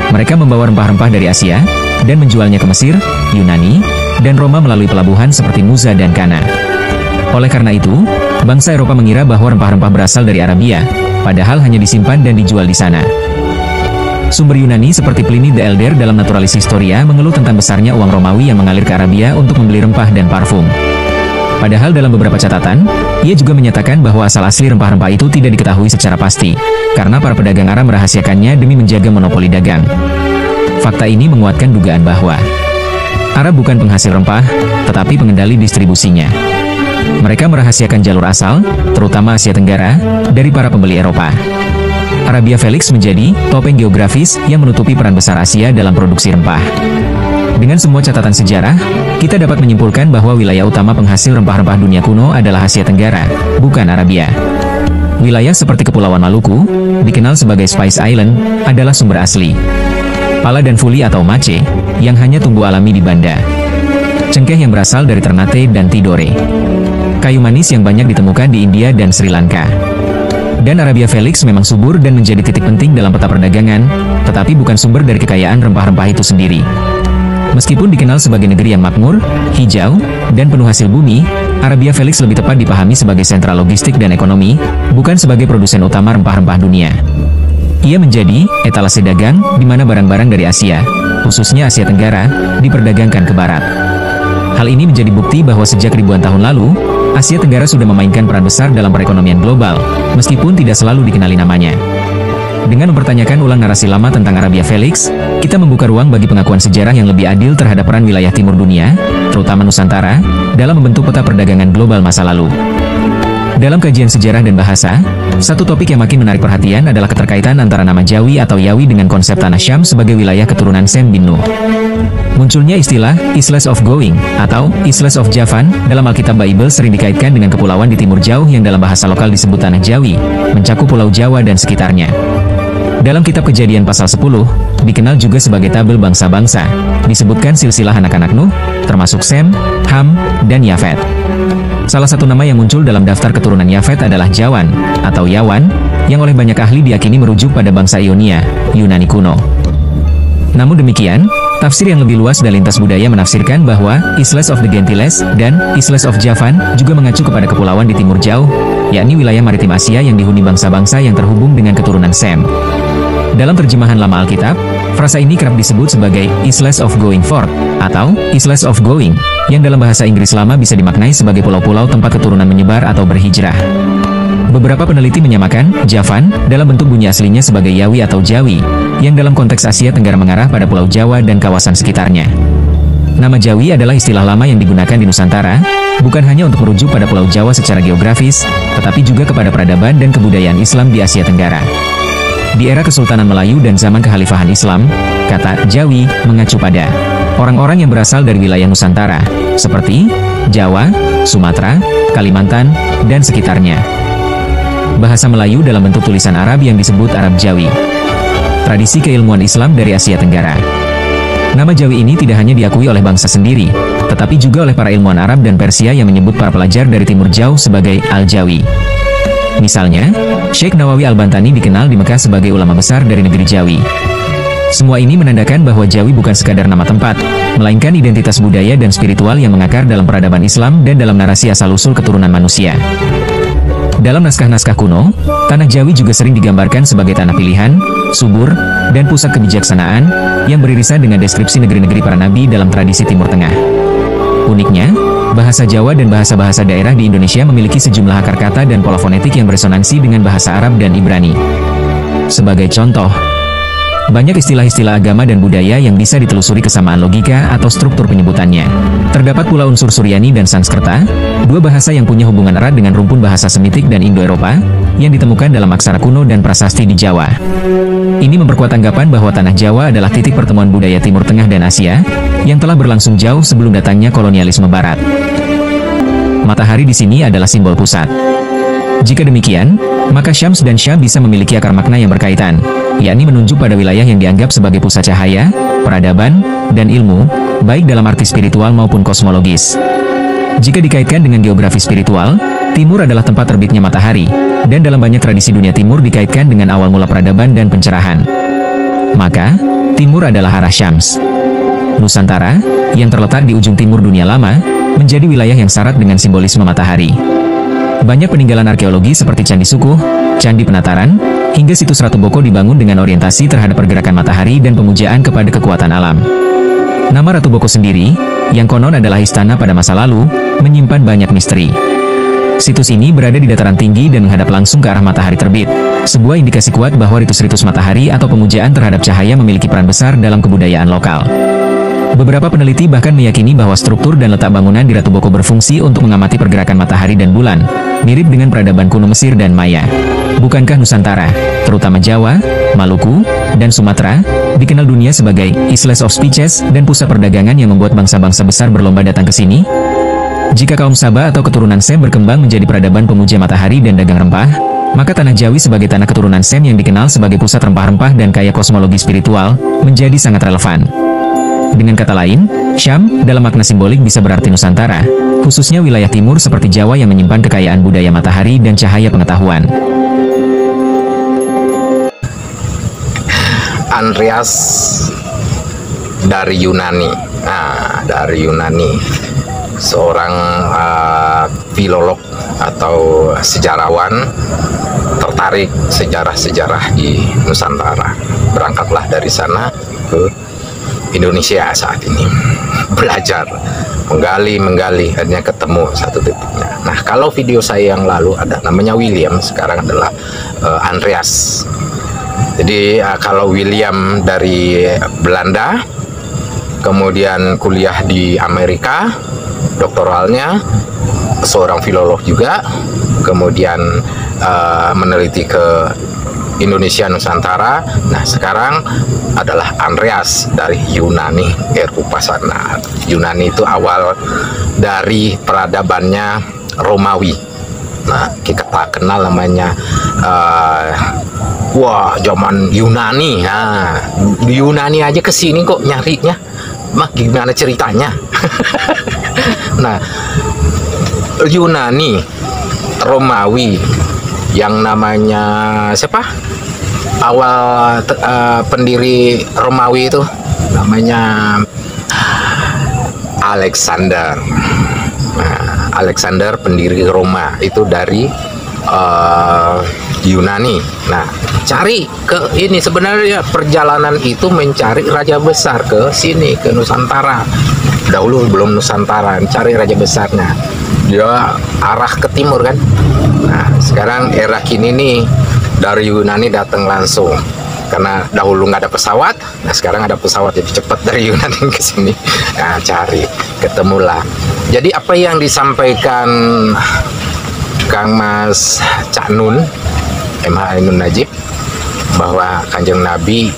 Mereka membawa rempah-rempah dari Asia, dan menjualnya ke Mesir, Yunani, dan Roma melalui pelabuhan seperti Muza dan Kana. Oleh karena itu, bangsa Eropa mengira bahwa rempah-rempah berasal dari Arabia, padahal hanya disimpan dan dijual di sana. Sumber Yunani seperti Pliny the Elder dalam Naturalis Historia mengeluh tentang besarnya uang Romawi yang mengalir ke Arabia untuk membeli rempah dan parfum. Padahal dalam beberapa catatan, ia juga menyatakan bahwa asal-asli rempah-rempah itu tidak diketahui secara pasti, karena para pedagang Arab merahasiakannya demi menjaga monopoli dagang. Fakta ini menguatkan dugaan bahwa Arab bukan penghasil rempah, tetapi pengendali distribusinya. Mereka merahasiakan jalur asal, terutama Asia Tenggara, dari para pembeli Eropa. Arabia Felix menjadi topeng geografis yang menutupi peran besar Asia dalam produksi rempah. Dengan semua catatan sejarah, kita dapat menyimpulkan bahwa wilayah utama penghasil rempah-rempah dunia kuno adalah Asia Tenggara, bukan Arabia. Wilayah seperti Kepulauan Maluku, dikenal sebagai Spice Island, adalah sumber asli. Pala dan fuli atau mace, yang hanya tumbuh alami di Banda. Cengkeh yang berasal dari Ternate dan Tidore. Kayu manis yang banyak ditemukan di India dan Sri Lanka. Dan Arabia Felix memang subur dan menjadi titik penting dalam peta perdagangan, tetapi bukan sumber dari kekayaan rempah-rempah itu sendiri. Meskipun dikenal sebagai negeri yang makmur, hijau, dan penuh hasil bumi, Arabia Felix lebih tepat dipahami sebagai sentra logistik dan ekonomi, bukan sebagai produsen utama rempah-rempah dunia. Ia menjadi etalase dagang di mana barang-barang dari Asia, khususnya Asia Tenggara, diperdagangkan ke Barat. Hal ini menjadi bukti bahwa sejak ribuan tahun lalu, Asia Tenggara sudah memainkan peran besar dalam perekonomian global, meskipun tidak selalu dikenali namanya. Dengan mempertanyakan ulang narasi lama tentang Arabia Felix, kita membuka ruang bagi pengakuan sejarah yang lebih adil terhadap peran wilayah timur dunia, terutama Nusantara, dalam membentuk peta perdagangan global masa lalu. Dalam kajian sejarah dan bahasa, satu topik yang makin menarik perhatian adalah keterkaitan antara nama Jawi atau Yawi dengan konsep tanah Syam sebagai wilayah keturunan Sem bin Nuh. Munculnya istilah Isles of Going atau Isles of Javan dalam Alkitab Bible sering dikaitkan dengan kepulauan di timur jauh yang dalam bahasa lokal disebut tanah Jawi, mencakup Pulau Jawa dan sekitarnya. Dalam kitab Kejadian pasal 10, dikenal juga sebagai tabel bangsa-bangsa, disebutkan silsilah anak-anak Nuh, termasuk Sem, Ham, dan Yafet. Salah satu nama yang muncul dalam daftar keturunan Yafet adalah Jawan, atau Yawan, yang oleh banyak ahli diyakini merujuk pada bangsa Ionia, Yunani kuno. Namun demikian, tafsir yang lebih luas dan lintas budaya menafsirkan bahwa Isles of the Gentiles dan Isles of Javan juga mengacu kepada kepulauan di timur jauh, yakni wilayah maritim Asia yang dihuni bangsa-bangsa yang terhubung dengan keturunan Sem. Dalam terjemahan lama Alkitab, frasa ini kerap disebut sebagai Isles of Going Forth atau Isles of Going, yang dalam bahasa Inggris lama bisa dimaknai sebagai pulau-pulau tempat keturunan menyebar atau berhijrah. Beberapa peneliti menyamakan Javan dalam bentuk bunyi aslinya sebagai Yawi atau Jawi, yang dalam konteks Asia Tenggara mengarah pada Pulau Jawa dan kawasan sekitarnya. Nama Jawi adalah istilah lama yang digunakan di Nusantara, bukan hanya untuk merujuk pada Pulau Jawa secara geografis, tetapi juga kepada peradaban dan kebudayaan Islam di Asia Tenggara. Di era Kesultanan Melayu dan zaman Kekhalifahan Islam, kata Jawi mengacu pada orang-orang yang berasal dari wilayah Nusantara, seperti Jawa, Sumatera, Kalimantan, dan sekitarnya. Bahasa Melayu dalam bentuk tulisan Arab yang disebut Arab Jawi. Tradisi keilmuan Islam dari Asia Tenggara. Nama Jawi ini tidak hanya diakui oleh bangsa sendiri, tetapi juga oleh para ilmuwan Arab dan Persia yang menyebut para pelajar dari Timur Jauh sebagai Al-Jawi. Misalnya, Syekh Nawawi Al-Bantani dikenal di Mekah sebagai ulama besar dari negeri Jawi. Semua ini menandakan bahwa Jawi bukan sekadar nama tempat, melainkan identitas budaya dan spiritual yang mengakar dalam peradaban Islam dan dalam narasi asal-usul keturunan manusia. Dalam naskah-naskah kuno, tanah Jawi juga sering digambarkan sebagai tanah pilihan, subur, dan pusat kebijaksanaan, yang beririsan dengan deskripsi negeri-negeri para nabi dalam tradisi Timur Tengah. Uniknya, bahasa Jawa dan bahasa-bahasa daerah di Indonesia memiliki sejumlah akar kata dan pola fonetik yang beresonansi dengan bahasa Arab dan Ibrani. Sebagai contoh, banyak istilah-istilah agama dan budaya yang bisa ditelusuri kesamaan logika atau struktur penyebutannya. Terdapat pula unsur Suryani dan Sanskerta, dua bahasa yang punya hubungan erat dengan rumpun bahasa Semitik dan Indo-Eropa, yang ditemukan dalam aksara kuno dan prasasti di Jawa. Ini memperkuat anggapan bahwa tanah Jawa adalah titik pertemuan budaya Timur Tengah dan Asia, yang telah berlangsung jauh sebelum datangnya kolonialisme Barat. Matahari di sini adalah simbol pusat. Jika demikian, maka Syams dan Syah bisa memiliki akar makna yang berkaitan, yakni menunjuk pada wilayah yang dianggap sebagai pusat cahaya, peradaban, dan ilmu, baik dalam arti spiritual maupun kosmologis. Jika dikaitkan dengan geografi spiritual, Timur adalah tempat terbitnya matahari, dan dalam banyak tradisi dunia Timur dikaitkan dengan awal mula peradaban dan pencerahan. Maka, Timur adalah arah Syams. Nusantara, yang terletak di ujung timur dunia lama, menjadi wilayah yang syarat dengan simbolisme matahari. Banyak peninggalan arkeologi seperti Candi Sukuh, Candi Penataran, hingga situs Ratu Boko dibangun dengan orientasi terhadap pergerakan matahari dan pemujaan kepada kekuatan alam. Nama Ratu Boko sendiri, yang konon adalah istana pada masa lalu, menyimpan banyak misteri. Situs ini berada di dataran tinggi dan menghadap langsung ke arah matahari terbit, sebuah indikasi kuat bahwa ritus-ritus matahari atau pemujaan terhadap cahaya memiliki peran besar dalam kebudayaan lokal. Beberapa peneliti bahkan meyakini bahwa struktur dan letak bangunan di Ratu Boko berfungsi untuk mengamati pergerakan matahari dan bulan, mirip dengan peradaban kuno Mesir dan Maya. Bukankah Nusantara, terutama Jawa, Maluku, dan Sumatera, dikenal dunia sebagai Isles of Spices dan pusat perdagangan yang membuat bangsa-bangsa besar berlomba datang ke sini? Jika kaum Sabah atau keturunan Sem berkembang menjadi peradaban pemuja matahari dan dagang rempah, maka tanah Jawi sebagai tanah keturunan Sem yang dikenal sebagai pusat rempah-rempah dan kaya kosmologi spiritual, menjadi sangat relevan. Dengan kata lain, Syam, dalam makna simbolik bisa berarti Nusantara, khususnya wilayah timur seperti Jawa yang menyimpan kekayaan budaya matahari dan cahaya pengetahuan. Andreas dari Yunani. Nah, dari Yunani, seorang filolog atau sejarawan tertarik sejarah-sejarah di Nusantara. Berangkatlah dari sana ke Indonesia saat ini, belajar, menggali, akhirnya ketemu satu titiknya. Nah, kalau video saya yang lalu ada namanya William, sekarang adalah Andreas. Jadi kalau William dari Belanda, kemudian kuliah di Amerika, doktoralnya, seorang filolog juga, kemudian meneliti ke Indonesia Nusantara. Nah, sekarang adalah Andreas dari Yunani, Eropa sana. Yunani itu awal dari peradabannya Romawi. Nah, kita kenal namanya wah, zaman Yunani. Nah, di Yunani aja kesini kok nyarinya. Mah gimana ceritanya? Nah, Yunani, Romawi, yang namanya siapa? Awal pendiri Romawi itu namanya Alexander. Nah, Alexander pendiri Roma itu dari Yunani. Nah, cari ke ini, sebenarnya perjalanan itu mencari raja besar ke sini, ke Nusantara. Dahulu belum Nusantara, cari raja besarnya. Dia arah ke timur kan. Nah, sekarang era kini nih dari Yunani datang langsung. Karena dahulu nggak ada pesawat, nah sekarang ada pesawat, jadi cepat dari Yunani ke sini. Nah, cari, ketemulah. Jadi apa yang disampaikan Kang Mas Cak Nun, MH Ainun Najib, bahwa Kanjeng Nabi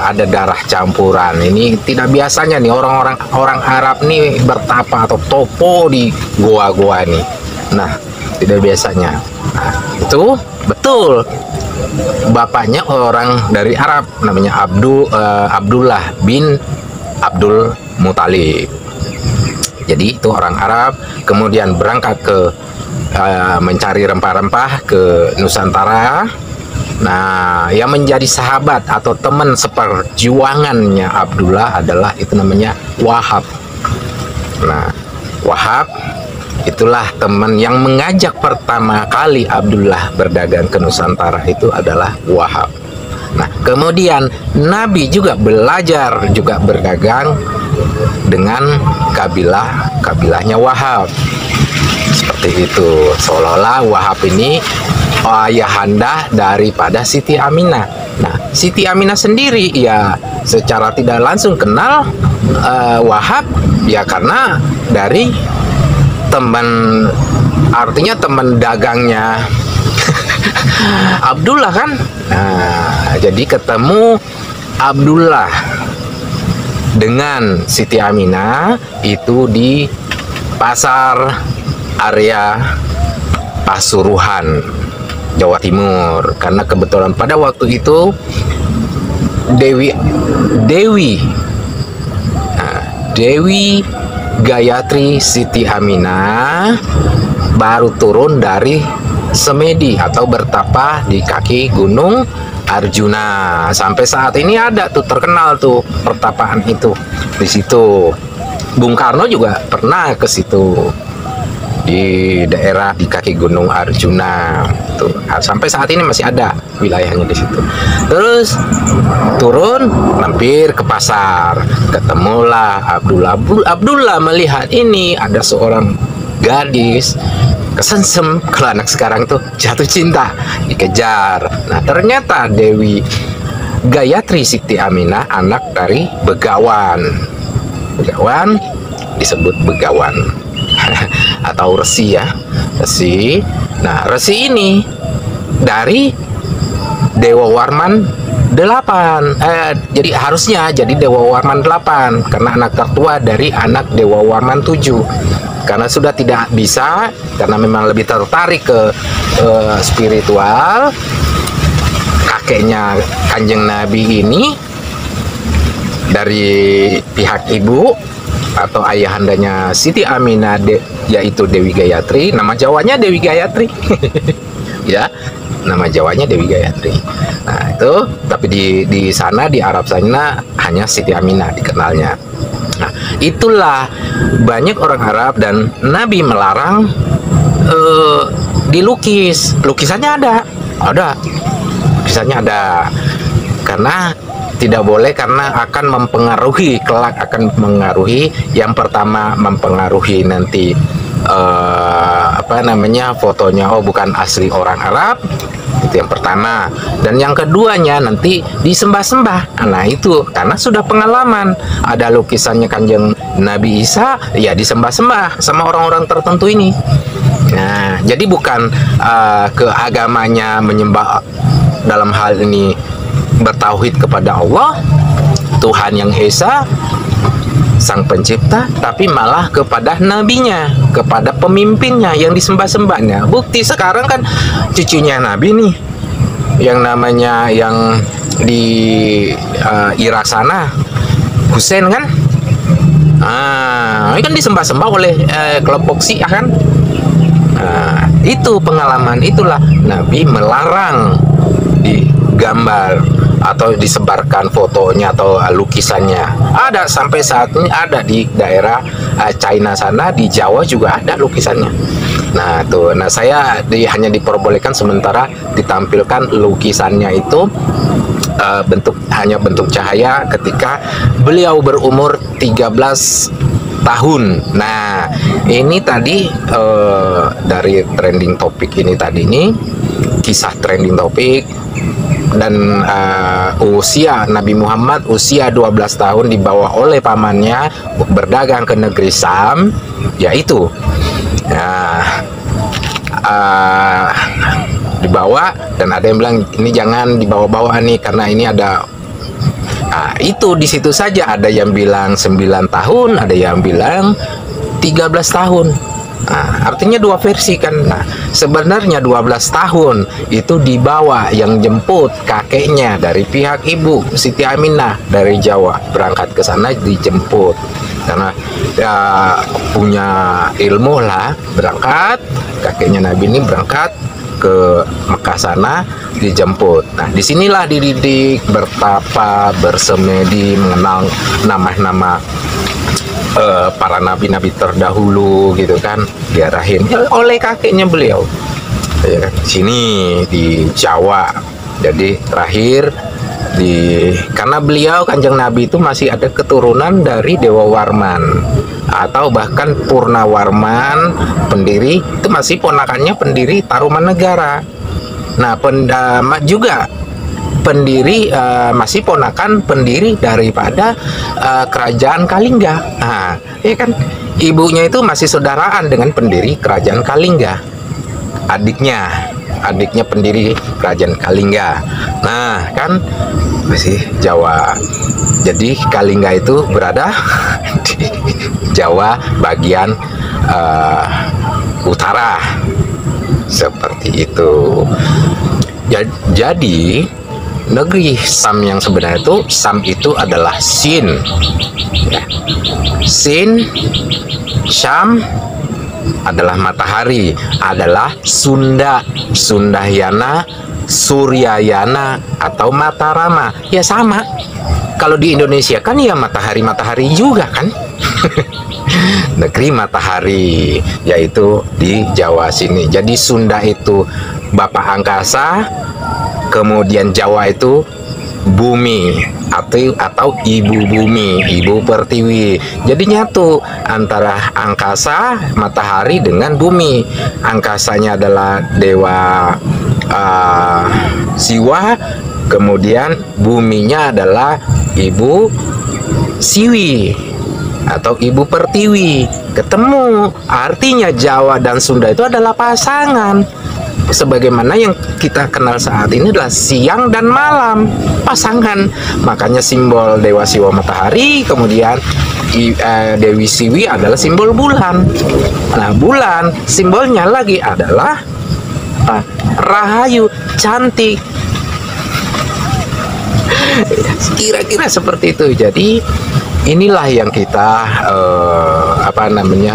ada darah campuran. Ini tidak biasanya nih orang Arab nih bertapa atau topo di goa-goa nih. Nah, tidak biasanya. Nah, itu betul. Bapaknya orang dari Arab, namanya Abdullah bin Abdul Muthalib. Jadi itu orang Arab, kemudian berangkat ke mencari rempah-rempah ke Nusantara. Nah, yang menjadi sahabat atau teman seperjuangannya Abdullah adalah itu namanya Wahab. Nah, Wahab itulah teman yang mengajak pertama kali Abdullah berdagang ke Nusantara, itu adalah Wahab. Nah, kemudian Nabi juga belajar juga berdagang dengan kabilahnya Wahab. Seperti itu. Seolah-olah Wahab ini ayahanda daripada Siti Aminah. Nah, Siti Aminah sendiri ya secara tidak langsung kenal Wahab ya karena dari teman, artinya teman dagangnya Abdullah kan. Nah, jadi ketemu Abdullah dengan Siti Aminah itu di pasar area Pasuruan, Jawa Timur, karena kebetulan pada waktu itu Dewi Gayatri Siti Aminah baru turun dari Semedi atau bertapa di kaki Gunung Arjuna. Sampai saat ini ada tuh terkenal tuh pertapaan itu di situ. Bung Karno juga pernah ke situ di daerah di kaki Gunung Arjuna tuh. Sampai saat ini masih ada wilayahnya di situ. Terus turun mampir ke pasar, ketemulah Abdullah melihat ini ada seorang gadis kesensem. Kalau anak sekarang tuh jatuh cinta, dikejar. Nah, ternyata Dewi Gayatri Siti Aminah anak dari Begawan disebut Begawan atau Resi ya, Resi. Nah, Resi ini dari Dewa Warman 8. Jadi harusnya jadi Dewa Warman 8 karena anak tertua dari anak Dewa Warman 7. Karena sudah tidak bisa, karena memang lebih tertarik ke spiritual, kakeknya Kanjeng Nabi ini dari pihak ibu atau ayahandanya Siti Aminah yaitu Dewi Gayatri. Nama Jawanya Dewi Gayatri. Ya, nama Jawanya Dewi Gayatri. Nah, itu tapi di sana di Arab sana hanya Siti Aminah dikenalnya. Nah, itulah banyak orang Arab dan Nabi melarang dilukis. Lukisannya ada, lukisannya ada, karena tidak boleh, karena akan mempengaruhi kelak, akan mempengaruhi. Yang pertama mempengaruhi nanti fotonya bukan asli orang Arab, itu yang pertama. Dan yang keduanya nanti disembah-sembah. Nah, itu karena sudah pengalaman ada lukisannya Kanjeng Nabi Isa ya disembah-sembah sama orang-orang tertentu ini. Nah, jadi bukan ke agamanya menyembah, dalam hal ini bertauhid kepada Allah Tuhan yang Esa Sang Pencipta, tapi malah kepada nabinya, kepada pemimpinnya yang disembah-sembahnya. Bukti sekarang kan cucunya Nabi nih, yang namanya yang di Irak sana, Husain kan, ini kan disembah-sembah oleh kelompok Syiah kan. Itu pengalaman, itulah Nabi melarang digambar atau disebarkan fotonya atau lukisannya. Ada sampai saat ini, ada di daerah China sana, di Jawa juga ada lukisannya. Nah, tuh, nah saya hanya diperbolehkan sementara ditampilkan lukisannya itu hanya bentuk cahaya ketika beliau berumur 13 tahun. Nah, ini tadi dari trending topik ini tadi nih, kisah trending topik. Dan usia Nabi Muhammad usia 12 tahun dibawa oleh pamannya berdagang ke negeri Sam, yaitu dibawa, dan ada yang bilang ini jangan dibawa-bawa nih karena ini ada. Nah, itu di situ saja ada yang bilang 9 tahun, ada yang bilang 13 tahun. Nah, artinya dua versi kan. Nah, sebenarnya 12 tahun itu dibawa, yang jemput kakeknya dari pihak ibu Siti Aminah dari Jawa, berangkat ke sana dijemput karena ya, punya ilmu lah, berangkat kakeknya Nabi ini berangkat ke Mekah sana, dijemput. Nah, disinilah dididik, bertapa, bersemedi, mengenal nama-nama para nabi-nabi terdahulu gitu kan, diarahin oleh kakeknya beliau ya kan, sini di Jawa. Jadi terakhir karena beliau Kanjeng Nabi itu masih ada keturunan dari Dewa Warman atau bahkan Purnawarman, pendiri itu masih ponakannya pendiri Tarumanegara. Nah, juga pendiri masih ponakan pendiri daripada kerajaan Kalingga. Nah, ya kan, ibunya itu masih saudaraan dengan pendiri kerajaan Kalingga, adiknya pendiri kerajaan Kalingga. Nah, kan masih Jawa. Jadi Kalingga itu berada di Jawa bagian utara, seperti itu. Jadi negeri Sam yang sebenarnya itu, Sam itu adalah Sin ya. Sin, Syam adalah matahari, adalah Sunda, Sundahyana, Suryayana atau Matarama. Ya sama. Kalau di Indonesia kan ya matahari juga kan. Negeri matahari, yaitu di Jawa sini. Jadi Sunda itu Bapak Angkasa, kemudian Jawa itu bumi atau ibu bumi, ibu pertiwi. Jadi nyatu antara angkasa, matahari dengan bumi. Angkasanya adalah dewa Siwa, kemudian buminya adalah ibu Siwi atau ibu pertiwi. Ketemu, artinya Jawa dan Sunda itu adalah pasangan. Sebagaimana yang kita kenal saat ini adalah siang dan malam, pasangan. Makanya simbol Dewa Siwa matahari, kemudian Dewi Siwi adalah simbol bulan. Nah, bulan simbolnya lagi adalah rahayu, cantik. Kira-kira seperti itu. Jadi inilah yang kita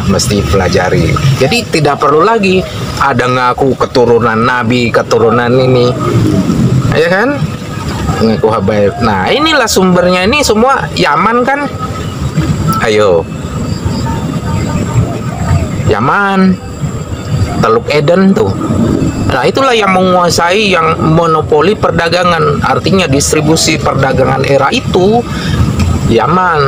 mesti pelajari. Jadi tidak perlu lagi ada ngaku keturunan nabi, keturunan ini, ya kan, ngaku habaib. Nah, inilah sumbernya, ini semua Yaman kan. Ayo, Yaman, Teluk Eden tuh. Nah, itulah yang menguasai, yang monopoli perdagangan, artinya distribusi perdagangan era itu Yaman.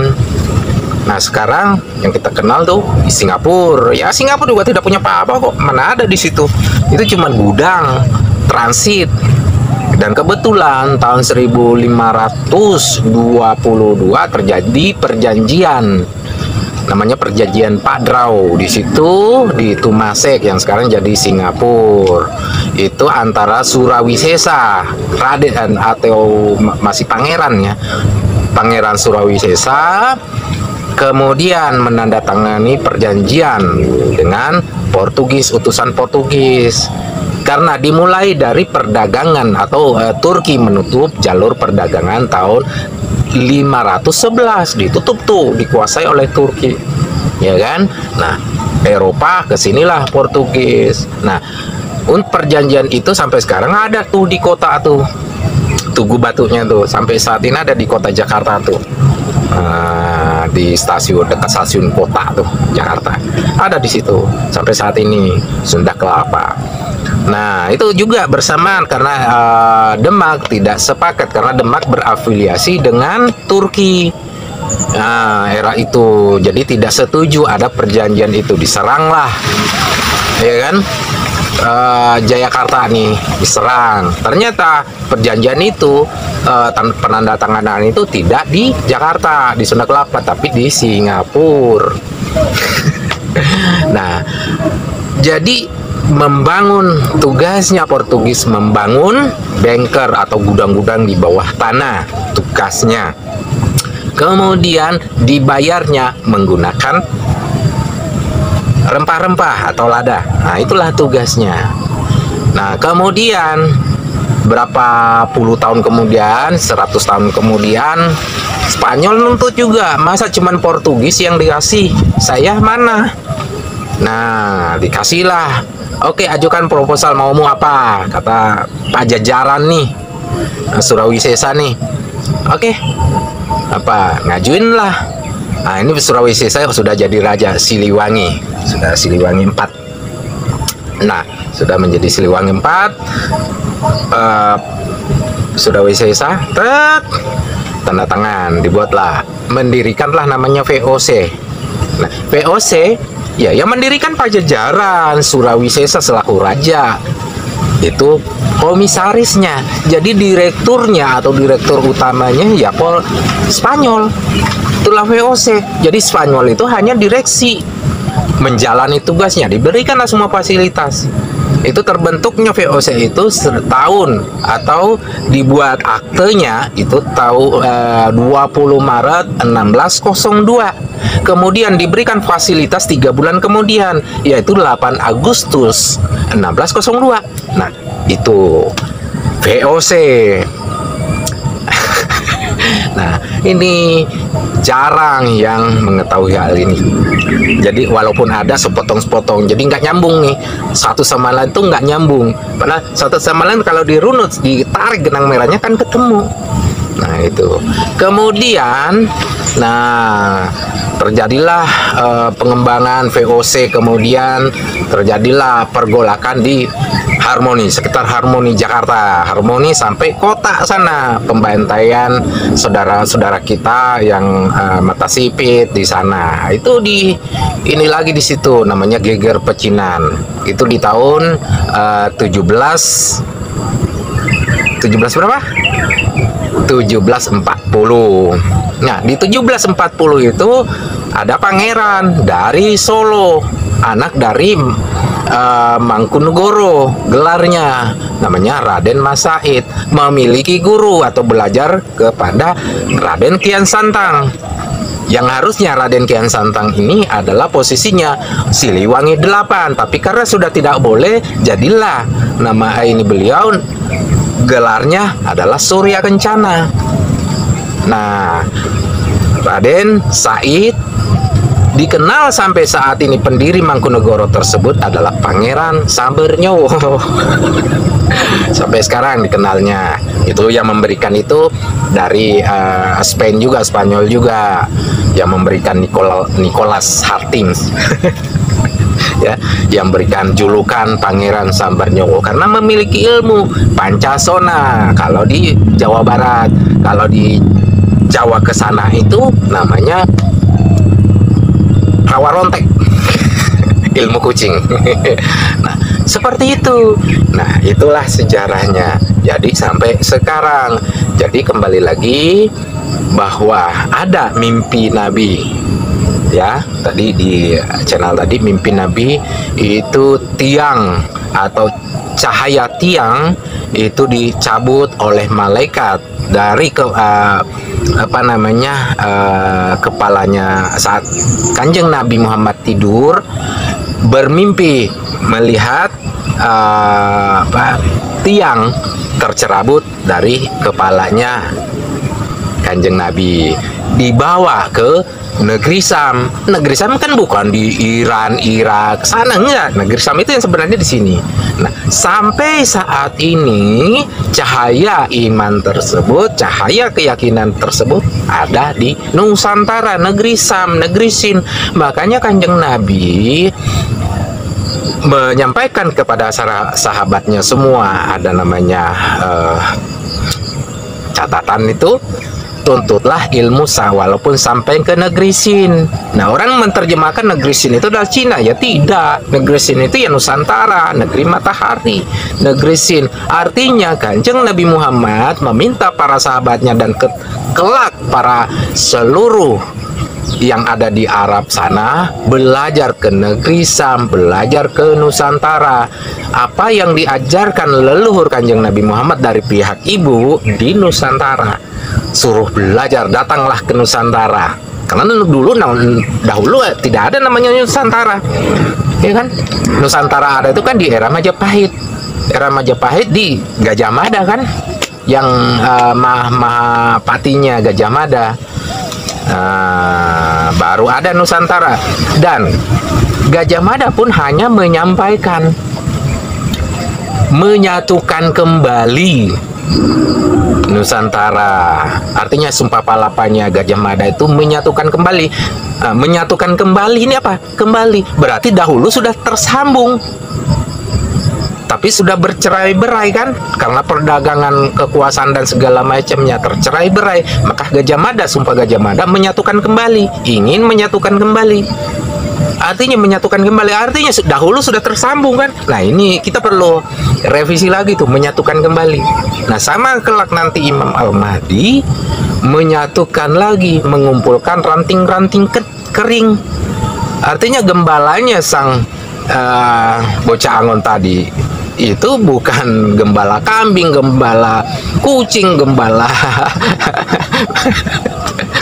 Nah, sekarang yang kita kenal tuh di Singapura. Ya, Singapura juga tidak punya apa-apa kok. Mana ada di situ. Itu cuma gudang, transit. Dan kebetulan tahun 1522 terjadi perjanjian. Namanya perjanjian Padrau. Di situ di Tumasek yang sekarang jadi Singapura. Itu antara Surawisesa, Raden atau masih pangeran ya. Pangeran Surawisesa kemudian menandatangani perjanjian dengan Portugis, utusan Portugis, karena dimulai dari perdagangan atau Turki menutup jalur perdagangan tahun 511, ditutup tuh, dikuasai oleh Turki, ya kan. Nah, Eropa kesinilah Portugis. Nah, perjanjian itu sampai sekarang ada tuh di kota tuh, Tugu Batunya tuh, sampai saat ini ada di kota Jakarta tuh. Di stasiun, dekat stasiun kota tuh Jakarta, ada di situ sampai saat ini, Sunda Kelapa. Nah, itu juga bersamaan karena Demak tidak sepakat karena Demak berafiliasi dengan Turki. Nah, era itu jadi tidak setuju ada perjanjian itu, diseranglah, ya kan. Jayakarta nih diserang. Ternyata perjanjian itu, penandatanganan itu tidak di Jakarta, di Sunda Kelapa, tapi di Singapura. Nah, jadi membangun, tugasnya Portugis membangun bunker atau gudang-gudang di bawah tanah, tugasnya. Kemudian dibayarnya menggunakan rempah-rempah atau lada. Nah, itulah tugasnya. Nah, kemudian berapa puluh tahun kemudian, 100 tahun kemudian, Spanyol nuntut juga. Masa cuman Portugis yang dikasih? Saya mana? Nah, dikasihlah. Oke, ajukan proposal, maumu apa? Kata Pajajaran nih, Surawisesa nih. Oke, apa? Ngajuin lah. Nah, ini Surawisesa sudah jadi raja, Siliwangi. Sudah Siliwangi 4. Nah, sudah menjadi Siliwangi 4. Surawisesa, tanda tangan, dibuatlah, mendirikanlah namanya VOC. Nah, VOC ya yang mendirikan Pajajaran, Surawisesa selaku raja. Itu komisarisnya. Jadi direkturnya atau direktur utamanya ya Spanyol. Itulah VOC. Jadi Spanyol itu hanya direksi, menjalani tugasnya, diberikanlah semua fasilitas. Itu terbentuknya VOC itu setahun, atau dibuat aktenya itu 20 Maret 1602. Kemudian diberikan fasilitas 3 bulan kemudian, yaitu 8 Agustus 1602. Nah, itu VOC. Nah, ini jarang yang mengetahui hal ini. Jadi walaupun ada sepotong-sepotong, jadi nggak nyambung nih, satu sama lain tuh nggak nyambung. Padahal satu sama lain kalau dirunut, ditarik benang merahnya kan ketemu. Nah, itu. Kemudian, nah, terjadilah pengembangan VOC, kemudian terjadilah pergolakan di Harmoni, sekitar Harmoni Jakarta, Harmoni sampai kota sana, pembantaian saudara-saudara kita yang mata sipit di sana. Itu ini lagi di situ namanya Geger Pecinan. Itu di tahun 17 berapa? 1740. Nah, di 1740 itu ada pangeran dari Solo, anak dari Mangkunegoro, gelarnya namanya Raden Mas Said, memiliki guru atau belajar kepada Raden Kian Santang. Yang harusnya Raden Kian Santang ini adalah posisinya Siliwangi 8, tapi karena sudah tidak boleh, jadilah nama ini beliau gelarnya adalah Surya Kencana. Nah, Raden Said dikenal sampai saat ini, pendiri Mangkunegoro tersebut adalah Pangeran Sambernyowo. Sampai sekarang dikenalnya. Itu yang memberikan itu dari Spain juga, Spanyol juga, yang memberikan Nicholas Hartings. Ya, yang berikan julukan Pangeran Sambernyowo karena memiliki ilmu Pancasona. Kalau di Jawa Barat, kalau di Jawa ke sana itu namanya Rawarontek. Ilmu kucing. Nah, seperti itu. Nah, itulah sejarahnya. Jadi sampai sekarang. Jadi kembali lagi bahwa ada mimpi Nabi. Ya, tadi di channel tadi mimpi Nabi itu tiang atau cahaya tiang itu dicabut oleh malaikat dari kepalanya saat Kanjeng Nabi Muhammad tidur, bermimpi melihat tiang tercerabut dari kepalanya Kanjeng Nabi, dibawa ke negeri Sam. Negeri Sam kan bukan di Iran, Irak, sana enggak. Negeri Sam itu yang sebenarnya di sini. Nah, sampai saat ini cahaya iman tersebut, cahaya keyakinan tersebut ada di Nusantara, negeri Sam, negeri Sin. Makanya Kanjeng Nabi menyampaikan kepada sahabatnya semua, ada namanya catatan itu, tuntutlah ilmu walaupun sampai ke negeri Sin. Nah, orang menerjemahkan negeri Sin itu adalah Cina, ya tidak. Negeri Sin itu ya Nusantara, negeri matahari, negeri Sin. Artinya Kanjeng Nabi Muhammad meminta para sahabatnya dan kelak para seluruh yang ada di Arab sana belajar ke negeri Sam, belajar ke Nusantara. Apa yang diajarkan leluhur Kanjeng Nabi Muhammad dari pihak ibu di Nusantara, suruh belajar, datanglah ke Nusantara. Karena dahulu tidak ada namanya Nusantara, ya kan? Nusantara ada itu kan di era Majapahit. Era Majapahit di Gajah Mada kan, yang Mahapatinya Gajah Mada. Baru ada Nusantara, dan Gajah Mada pun hanya menyampaikan, menyatukan kembali Nusantara. Artinya sumpah palapanya Gajah Mada itu menyatukan kembali. Menyatukan kembali ini apa? Kembali berarti dahulu sudah tersambung, tapi sudah bercerai-berai kan, karena perdagangan, kekuasaan dan segala macamnya tercerai-berai. Maka Gajah Mada, sumpah Gajah Mada menyatukan kembali, ingin menyatukan kembali. Artinya menyatukan kembali, artinya dahulu sudah tersambung kan. Nah ini kita perlu revisi lagi tuh, menyatukan kembali. Nah sama kelak nanti Imam Al-Mahdi menyatukan lagi, mengumpulkan ranting-ranting kering. Artinya gembalanya sang bocah Angon tadi itu bukan gembala kambing, gembala kucing, gembala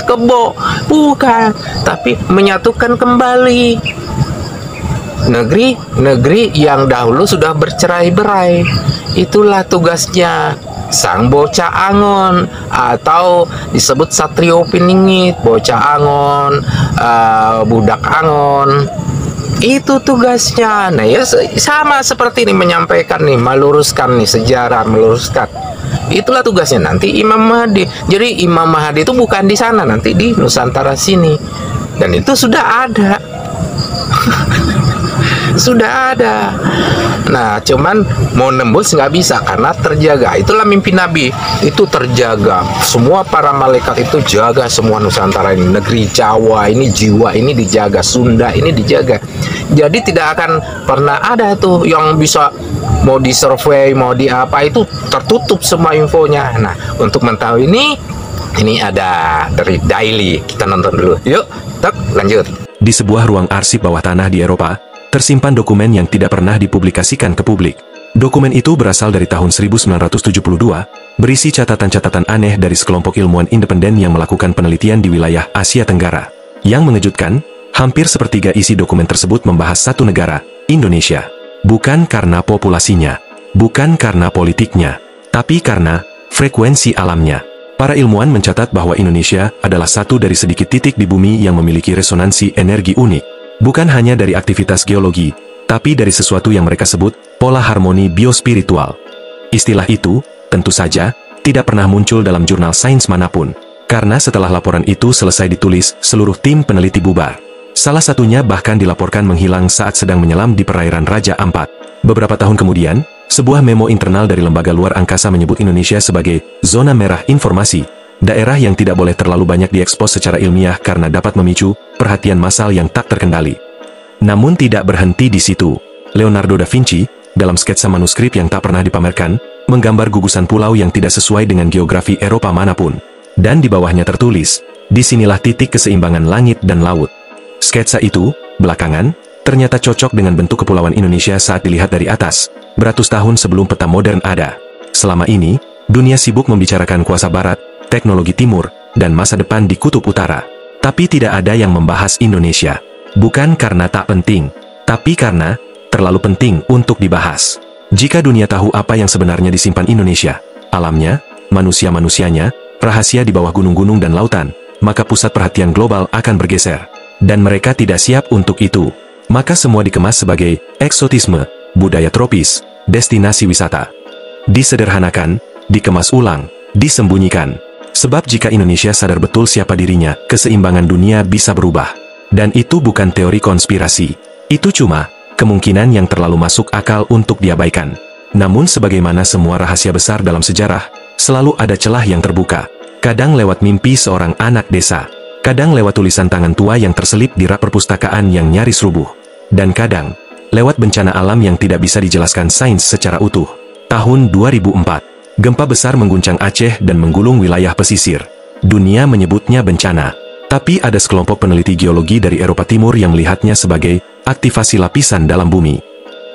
kebo, bukan, tapi menyatukan kembali negeri-negeri yang dahulu sudah bercerai-berai. Itulah tugasnya sang bocah Angon, atau disebut Satrio Piningit, bocah Angon, budak Angon. Itu tugasnya. Nah ya sama seperti ini, menyampaikan nih, meluruskan nih sejarah, meluruskan. Itulah tugasnya nanti Imam Mahdi. Jadi Imam Mahdi itu bukan di sana, nanti di Nusantara sini. Dan itu sudah ada. Sudah ada. Nah cuman mau nembus nggak bisa karena terjaga. Itulah mimpi Nabi, itu terjaga. Semua para malaikat itu jaga semua Nusantara ini. Negeri Jawa ini, jiwa ini dijaga, Sunda ini dijaga. Jadi tidak akan pernah ada tuh yang bisa mau disurvey, mau di apa, itu tertutup semua infonya. Nah untuk mengetahui ini ada dari Daily. Kita nonton dulu. Yuk, lanjut. Di sebuah ruang arsip bawah tanah di Eropa, tersimpan dokumen yang tidak pernah dipublikasikan ke publik. Dokumen itu berasal dari tahun 1972, berisi catatan-catatan aneh dari sekelompok ilmuwan independen yang melakukan penelitian di wilayah Asia Tenggara. Yang mengejutkan, hampir sepertiga isi dokumen tersebut membahas satu negara, Indonesia. Bukan karena populasinya, bukan karena politiknya, tapi karena frekuensi alamnya. Para ilmuwan mencatat bahwa Indonesia adalah satu dari sedikit titik di bumi yang memiliki resonansi energi unik. Bukan hanya dari aktivitas geologi, tapi dari sesuatu yang mereka sebut pola harmoni biospiritual. Istilah itu, tentu saja, tidak pernah muncul dalam jurnal sains manapun, karena setelah laporan itu selesai ditulis, seluruh tim peneliti bubar. Salah satunya bahkan dilaporkan menghilang saat sedang menyelam di perairan Raja Ampat. Beberapa tahun kemudian, sebuah memo internal dari lembaga luar angkasa menyebut Indonesia sebagai zona merah informasi, daerah yang tidak boleh terlalu banyak diekspos secara ilmiah karena dapat memicu perhatian massal yang tak terkendali. Namun tidak berhenti di situ. Leonardo da Vinci, dalam sketsa manuskrip yang tak pernah dipamerkan, menggambar gugusan pulau yang tidak sesuai dengan geografi Eropa manapun. Dan di bawahnya tertulis, disinilah titik keseimbangan langit dan laut. Sketsa itu, belakangan, ternyata cocok dengan bentuk kepulauan Indonesia saat dilihat dari atas, beratus tahun sebelum peta modern ada. Selama ini, dunia sibuk membicarakan kuasa barat, teknologi timur, dan masa depan di kutub utara. Tapi tidak ada yang membahas Indonesia. Bukan karena tak penting, tapi karena terlalu penting untuk dibahas. Jika dunia tahu apa yang sebenarnya disimpan Indonesia, alamnya, manusia-manusianya, rahasia di bawah gunung-gunung dan lautan, maka pusat perhatian global akan bergeser. Dan mereka tidak siap untuk itu. Maka semua dikemas sebagai eksotisme, budaya tropis, destinasi wisata. Disederhanakan, dikemas ulang, disembunyikan. Sebab jika Indonesia sadar betul siapa dirinya, keseimbangan dunia bisa berubah. Dan itu bukan teori konspirasi. Itu cuma kemungkinan yang terlalu masuk akal untuk diabaikan. Namun sebagaimana semua rahasia besar dalam sejarah, selalu ada celah yang terbuka. Kadang lewat mimpi seorang anak desa. Kadang lewat tulisan tangan tua yang terselip di rak perpustakaan yang nyaris rubuh. Dan kadang, lewat bencana alam yang tidak bisa dijelaskan sains secara utuh. Tahun 2004, gempa besar mengguncang Aceh dan menggulung wilayah pesisir. Dunia menyebutnya bencana. Tapi ada sekelompok peneliti geologi dari Eropa Timur yang melihatnya sebagai aktivasi lapisan dalam bumi.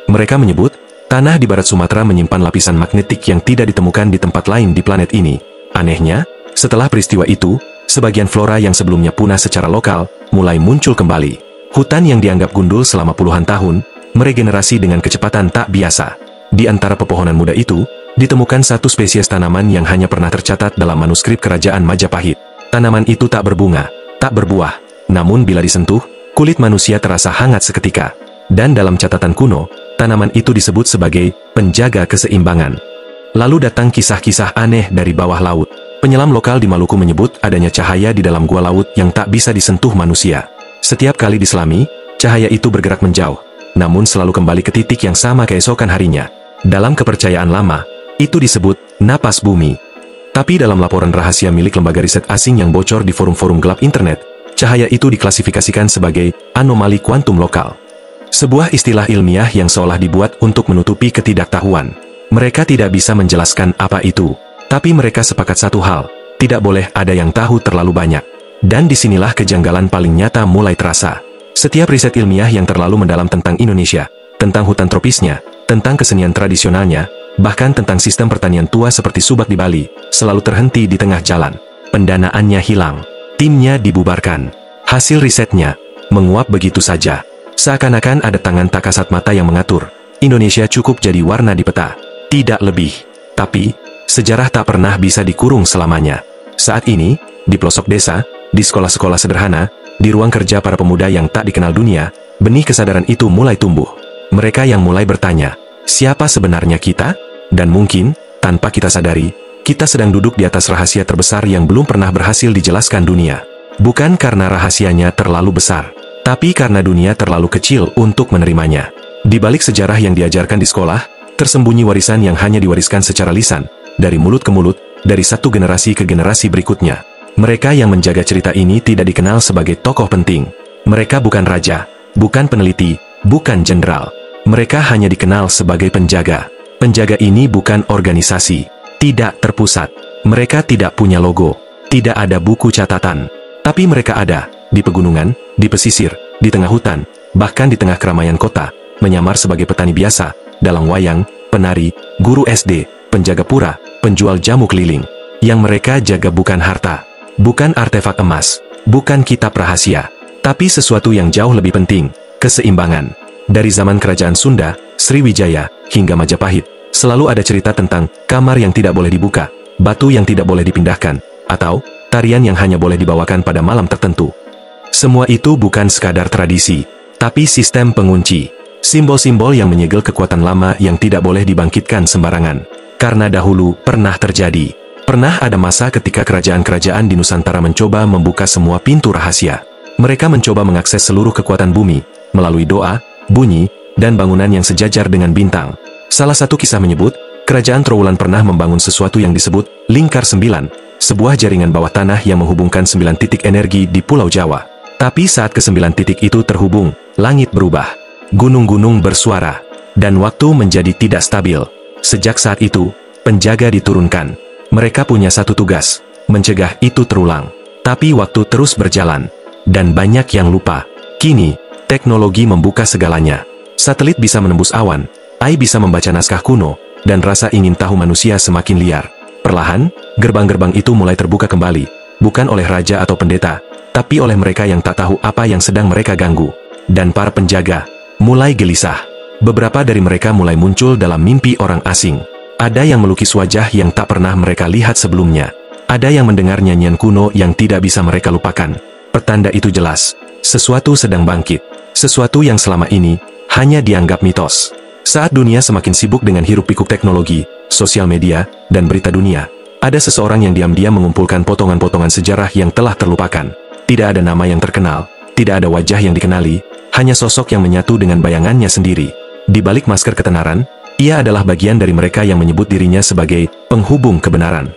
Mereka menyebut, tanah di barat Sumatera menyimpan lapisan magnetik yang tidak ditemukan di tempat lain di planet ini. Anehnya, setelah peristiwa itu, sebagian flora yang sebelumnya punah secara lokal, mulai muncul kembali. Hutan yang dianggap gundul selama puluhan tahun, meregenerasi dengan kecepatan tak biasa. Di antara pepohonan muda itu, ditemukan satu spesies tanaman yang hanya pernah tercatat dalam manuskrip Kerajaan Majapahit. Tanaman itu tak berbunga, tak berbuah, namun bila disentuh, kulit manusia terasa hangat seketika. Dan dalam catatan kuno, tanaman itu disebut sebagai penjaga keseimbangan. Lalu datang kisah-kisah aneh dari bawah laut. Penyelam lokal di Maluku menyebut adanya cahaya di dalam gua laut yang tak bisa disentuh manusia. Setiap kali diselami, cahaya itu bergerak menjauh, namun selalu kembali ke titik yang sama keesokan harinya. Dalam kepercayaan lama, itu disebut napas bumi. Tapi dalam laporan rahasia milik lembaga riset asing yang bocor di forum-forum gelap internet, cahaya itu diklasifikasikan sebagai anomali kuantum lokal. Sebuah istilah ilmiah yang seolah dibuat untuk menutupi ketidaktahuan. Mereka tidak bisa menjelaskan apa itu, tapi mereka sepakat satu hal, tidak boleh ada yang tahu terlalu banyak. Dan disinilah kejanggalan paling nyata mulai terasa. Setiap riset ilmiah yang terlalu mendalam tentang Indonesia, tentang hutan tropisnya, tentang kesenian tradisionalnya, bahkan tentang sistem pertanian tua seperti Subak di Bali, selalu terhenti di tengah jalan. Pendanaannya hilang, timnya dibubarkan, hasil risetnya menguap begitu saja. Seakan-akan ada tangan tak kasat mata yang mengatur. Indonesia cukup jadi warna di peta, tidak lebih. Tapi, sejarah tak pernah bisa dikurung selamanya. Saat ini, di pelosok desa, di sekolah-sekolah sederhana, di ruang kerja para pemuda yang tak dikenal dunia, benih kesadaran itu mulai tumbuh. Mereka yang mulai bertanya, siapa sebenarnya kita? Dan mungkin, tanpa kita sadari, kita sedang duduk di atas rahasia terbesar yang belum pernah berhasil dijelaskan dunia. Bukan karena rahasianya terlalu besar, tapi karena dunia terlalu kecil untuk menerimanya. Di balik sejarah yang diajarkan di sekolah, tersembunyi warisan yang hanya diwariskan secara lisan, dari mulut ke mulut, dari satu generasi ke generasi berikutnya. Mereka yang menjaga cerita ini tidak dikenal sebagai tokoh penting. Mereka bukan raja, bukan peneliti, bukan jenderal. Mereka hanya dikenal sebagai penjaga. Penjaga ini bukan organisasi, tidak terpusat. Mereka tidak punya logo, tidak ada buku catatan. Tapi mereka ada, di pegunungan, di pesisir, di tengah hutan, bahkan di tengah keramaian kota, menyamar sebagai petani biasa, dalang wayang, penari, guru SD, penjaga pura, penjual jamu keliling. Yang mereka jaga bukan harta, bukan artefak emas, bukan kitab rahasia, tapi sesuatu yang jauh lebih penting, keseimbangan. Dari zaman kerajaan Sunda, Sriwijaya, hingga Majapahit, selalu ada cerita tentang kamar yang tidak boleh dibuka, batu yang tidak boleh dipindahkan, atau tarian yang hanya boleh dibawakan pada malam tertentu. Semua itu bukan sekadar tradisi, tapi sistem pengunci. Simbol-simbol yang menyegel kekuatan lama yang tidak boleh dibangkitkan sembarangan. Karena dahulu pernah terjadi. Pernah ada masa ketika kerajaan-kerajaan di Nusantara mencoba membuka semua pintu rahasia. Mereka mencoba mengakses seluruh kekuatan bumi, melalui doa, bunyi, dan bangunan yang sejajar dengan bintang. Salah satu kisah menyebut, kerajaan Trowulan pernah membangun sesuatu yang disebut Lingkar 9, sebuah jaringan bawah tanah yang menghubungkan 9 titik energi di Pulau Jawa. Tapi saat ke-9 titik itu terhubung, langit berubah, gunung-gunung bersuara, dan waktu menjadi tidak stabil. Sejak saat itu, penjaga diturunkan. Mereka punya satu tugas, mencegah itu terulang. Tapi waktu terus berjalan, dan banyak yang lupa. Kini, teknologi membuka segalanya. Satelit bisa menembus awan, AI bisa membaca naskah kuno, dan rasa ingin tahu manusia semakin liar. Perlahan, gerbang-gerbang itu mulai terbuka kembali, bukan oleh raja atau pendeta, tapi oleh mereka yang tak tahu apa yang sedang mereka ganggu. Dan para penjaga mulai gelisah. Beberapa dari mereka mulai muncul dalam mimpi orang asing. Ada yang melukis wajah yang tak pernah mereka lihat sebelumnya. Ada yang mendengar nyanyian kuno yang tidak bisa mereka lupakan. Pertanda itu jelas, sesuatu sedang bangkit. Sesuatu yang selama ini hanya dianggap mitos. Saat dunia semakin sibuk dengan hiruk-pikuk teknologi, sosial media, dan berita dunia, ada seseorang yang diam-diam mengumpulkan potongan-potongan sejarah yang telah terlupakan. Tidak ada nama yang terkenal, tidak ada wajah yang dikenali, hanya sosok yang menyatu dengan bayangannya sendiri. Di balik masker ketenaran, ia adalah bagian dari mereka yang menyebut dirinya sebagai penghubung kebenaran.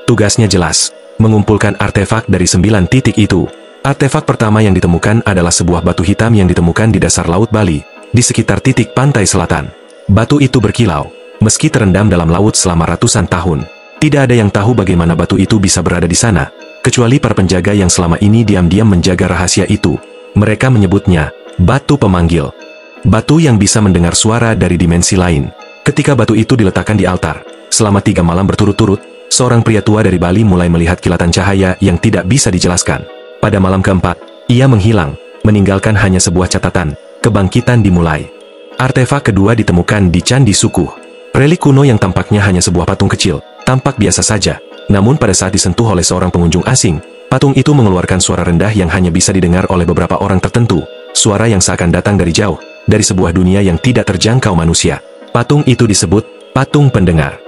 Tugasnya jelas, mengumpulkan artefak dari 9 titik itu. Artefak pertama yang ditemukan adalah sebuah batu hitam yang ditemukan di dasar Laut Bali, di sekitar titik pantai selatan. Batu itu berkilau, meski terendam dalam laut selama ratusan tahun. Tidak ada yang tahu bagaimana batu itu bisa berada di sana, kecuali para penjaga yang selama ini diam-diam menjaga rahasia itu. Mereka menyebutnya batu pemanggil. Batu yang bisa mendengar suara dari dimensi lain. Ketika batu itu diletakkan di altar, selama 3 malam berturut-turut, seorang pria tua dari Bali mulai melihat kilatan cahaya yang tidak bisa dijelaskan. Pada malam keempat, ia menghilang, meninggalkan hanya sebuah catatan, kebangkitan dimulai. Artefak kedua ditemukan di Candi Sukuh. Relik kuno yang tampaknya hanya sebuah patung kecil, tampak biasa saja. Namun pada saat disentuh oleh seorang pengunjung asing, patung itu mengeluarkan suara rendah yang hanya bisa didengar oleh beberapa orang tertentu. Suara yang seakan datang dari jauh, dari sebuah dunia yang tidak terjangkau manusia. Patung itu disebut patung pendengar.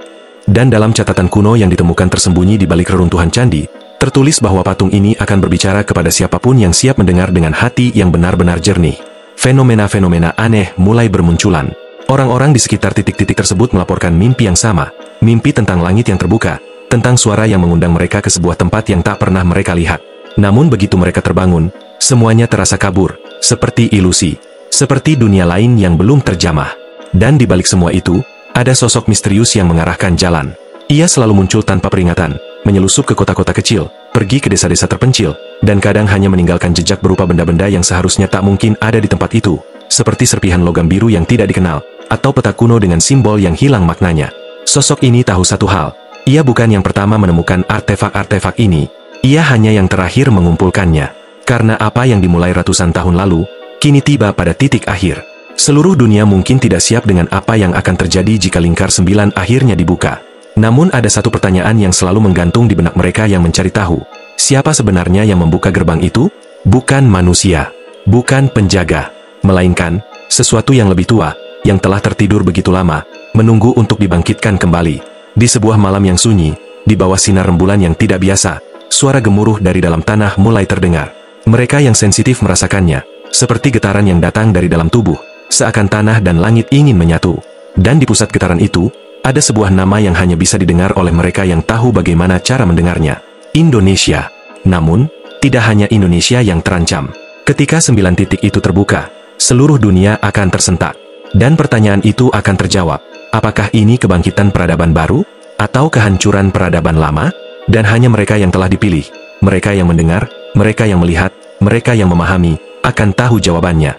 Dan dalam catatan kuno yang ditemukan tersembunyi di balik reruntuhan candi, tertulis bahwa patung ini akan berbicara kepada siapapun yang siap mendengar dengan hati yang benar-benar jernih. Fenomena-fenomena aneh mulai bermunculan. Orang-orang di sekitar titik-titik tersebut melaporkan mimpi yang sama, mimpi tentang langit yang terbuka, tentang suara yang mengundang mereka ke sebuah tempat yang tak pernah mereka lihat. Namun begitu mereka terbangun, semuanya terasa kabur, seperti ilusi, seperti dunia lain yang belum terjamah. Dan di balik semua itu, ada sosok misterius yang mengarahkan jalan. Ia selalu muncul tanpa peringatan, menyelusup ke kota-kota kecil, pergi ke desa-desa terpencil, dan kadang hanya meninggalkan jejak berupa benda-benda yang seharusnya tak mungkin ada di tempat itu, seperti serpihan logam biru yang tidak dikenal, atau peta kuno dengan simbol yang hilang maknanya. Sosok ini tahu satu hal, ia bukan yang pertama menemukan artefak-artefak ini, ia hanya yang terakhir mengumpulkannya. Karena apa yang dimulai ratusan tahun lalu, kini tiba pada titik akhir. Seluruh dunia mungkin tidak siap dengan apa yang akan terjadi jika lingkar 9 akhirnya dibuka. Namun ada satu pertanyaan yang selalu menggantung di benak mereka yang mencari tahu. Siapa sebenarnya yang membuka gerbang itu? Bukan manusia, bukan penjaga, melainkan sesuatu yang lebih tua, yang telah tertidur begitu lama, menunggu untuk dibangkitkan kembali. Di sebuah malam yang sunyi, di bawah sinar rembulan yang tidak biasa, suara gemuruh dari dalam tanah mulai terdengar. Mereka yang sensitif merasakannya, seperti getaran yang datang dari dalam tubuh, seakan tanah dan langit ingin menyatu. Dan di pusat getaran itu, ada sebuah nama yang hanya bisa didengar oleh mereka yang tahu bagaimana cara mendengarnya. Indonesia. Namun, tidak hanya Indonesia yang terancam. Ketika 9 titik itu terbuka, seluruh dunia akan tersentak. Dan pertanyaan itu akan terjawab. Apakah ini kebangkitan peradaban baru? Atau kehancuran peradaban lama? Dan hanya mereka yang telah dipilih, mereka yang mendengar, mereka yang melihat, mereka yang memahami, akan tahu jawabannya.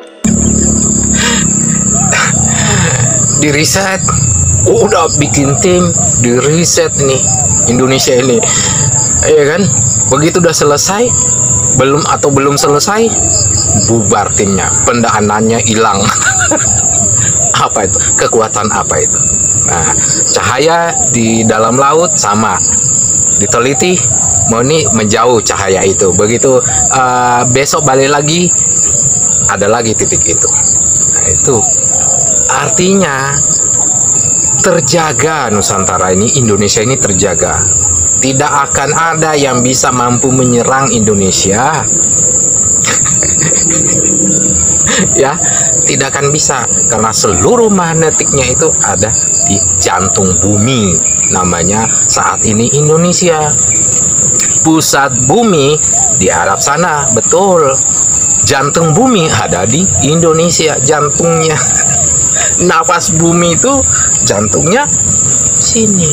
Di riset, udah bikin tim, di riset nih, Indonesia ini. Iya kan? Begitu udah selesai, belum selesai, bubar timnya, pendananya hilang. Apa itu? Kekuatan apa itu? Nah, cahaya di dalam laut sama, diteliti, mau nih menjauh cahaya itu. Begitu besok balik lagi, ada lagi titik itu. Nah, itu artinya terjaga Nusantara ini, Indonesia ini terjaga. Tidak akan ada yang bisa mampu menyerang Indonesia. Ya, tidak akan bisa, karena seluruh magnetiknya itu ada di jantung bumi. Namanya saat ini Indonesia. Pusat bumi di Arab sana, betul. Jantung bumi ada di Indonesia, jantungnya. Nafas bumi itu jantungnya sini.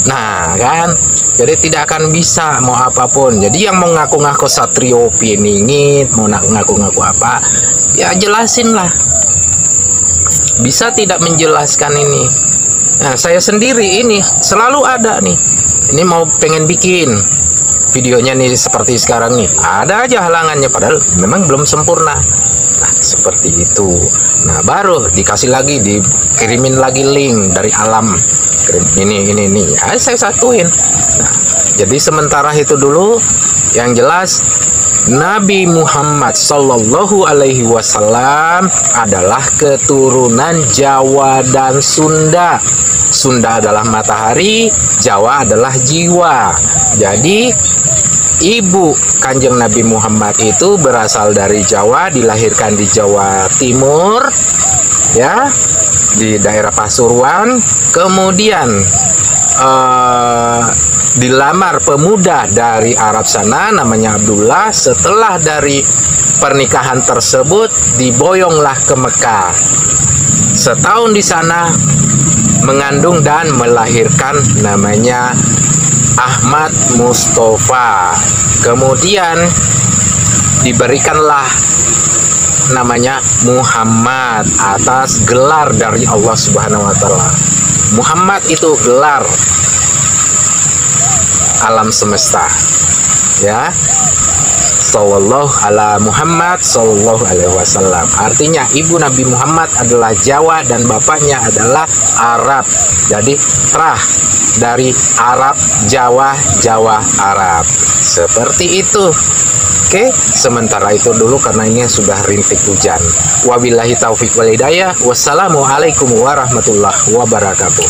Nah kan, jadi tidak akan bisa mau apapun. Jadi yang mau ngaku-ngaku satrio piningit, mau ngaku-ngaku apa, ya jelasin lah. Bisa tidak menjelaskan ini? Nah, saya sendiri ini selalu ada nih. Ini mau pengen bikin videonya nih seperti sekarang nih, ada aja halangannya, padahal memang belum sempurna. Nah, seperti itu. Nah, baru dikasih lagi, dikirimin lagi link dari alam. Ini. Saya satuin. Nah, jadi sementara itu dulu, yang jelas Nabi Muhammad Sallallahu Alaihi Wasallam adalah keturunan Jawa dan Sunda. Sunda adalah matahari, Jawa adalah jiwa. Jadi ibu Kanjeng Nabi Muhammad itu berasal dari Jawa, dilahirkan di Jawa Timur, ya, di daerah Pasuruan. Kemudian dilamar pemuda dari Arab sana, namanya Abdullah. Setelah dari pernikahan tersebut, diboyonglah ke Mekah. Setahun di sana, mengandung dan melahirkan namanya Ahmad Mustafa. Kemudian diberikanlah namanya Muhammad atas gelar dari Allah Subhanahu wa taala. Muhammad itu gelar alam semesta, ya. Sallallahu ala Muhammad sallallahu alaihi wasallam. Artinya ibu Nabi Muhammad adalah Jawa dan bapaknya adalah Arab. Jadi rah dari Arab Jawa, Jawa Arab. Seperti itu. Oke, sementara itu dulu karena ini sudah rintik hujan. Wabillahi taufiq wal hidayah. Wassalamualaikum warahmatullahi wabarakatuh.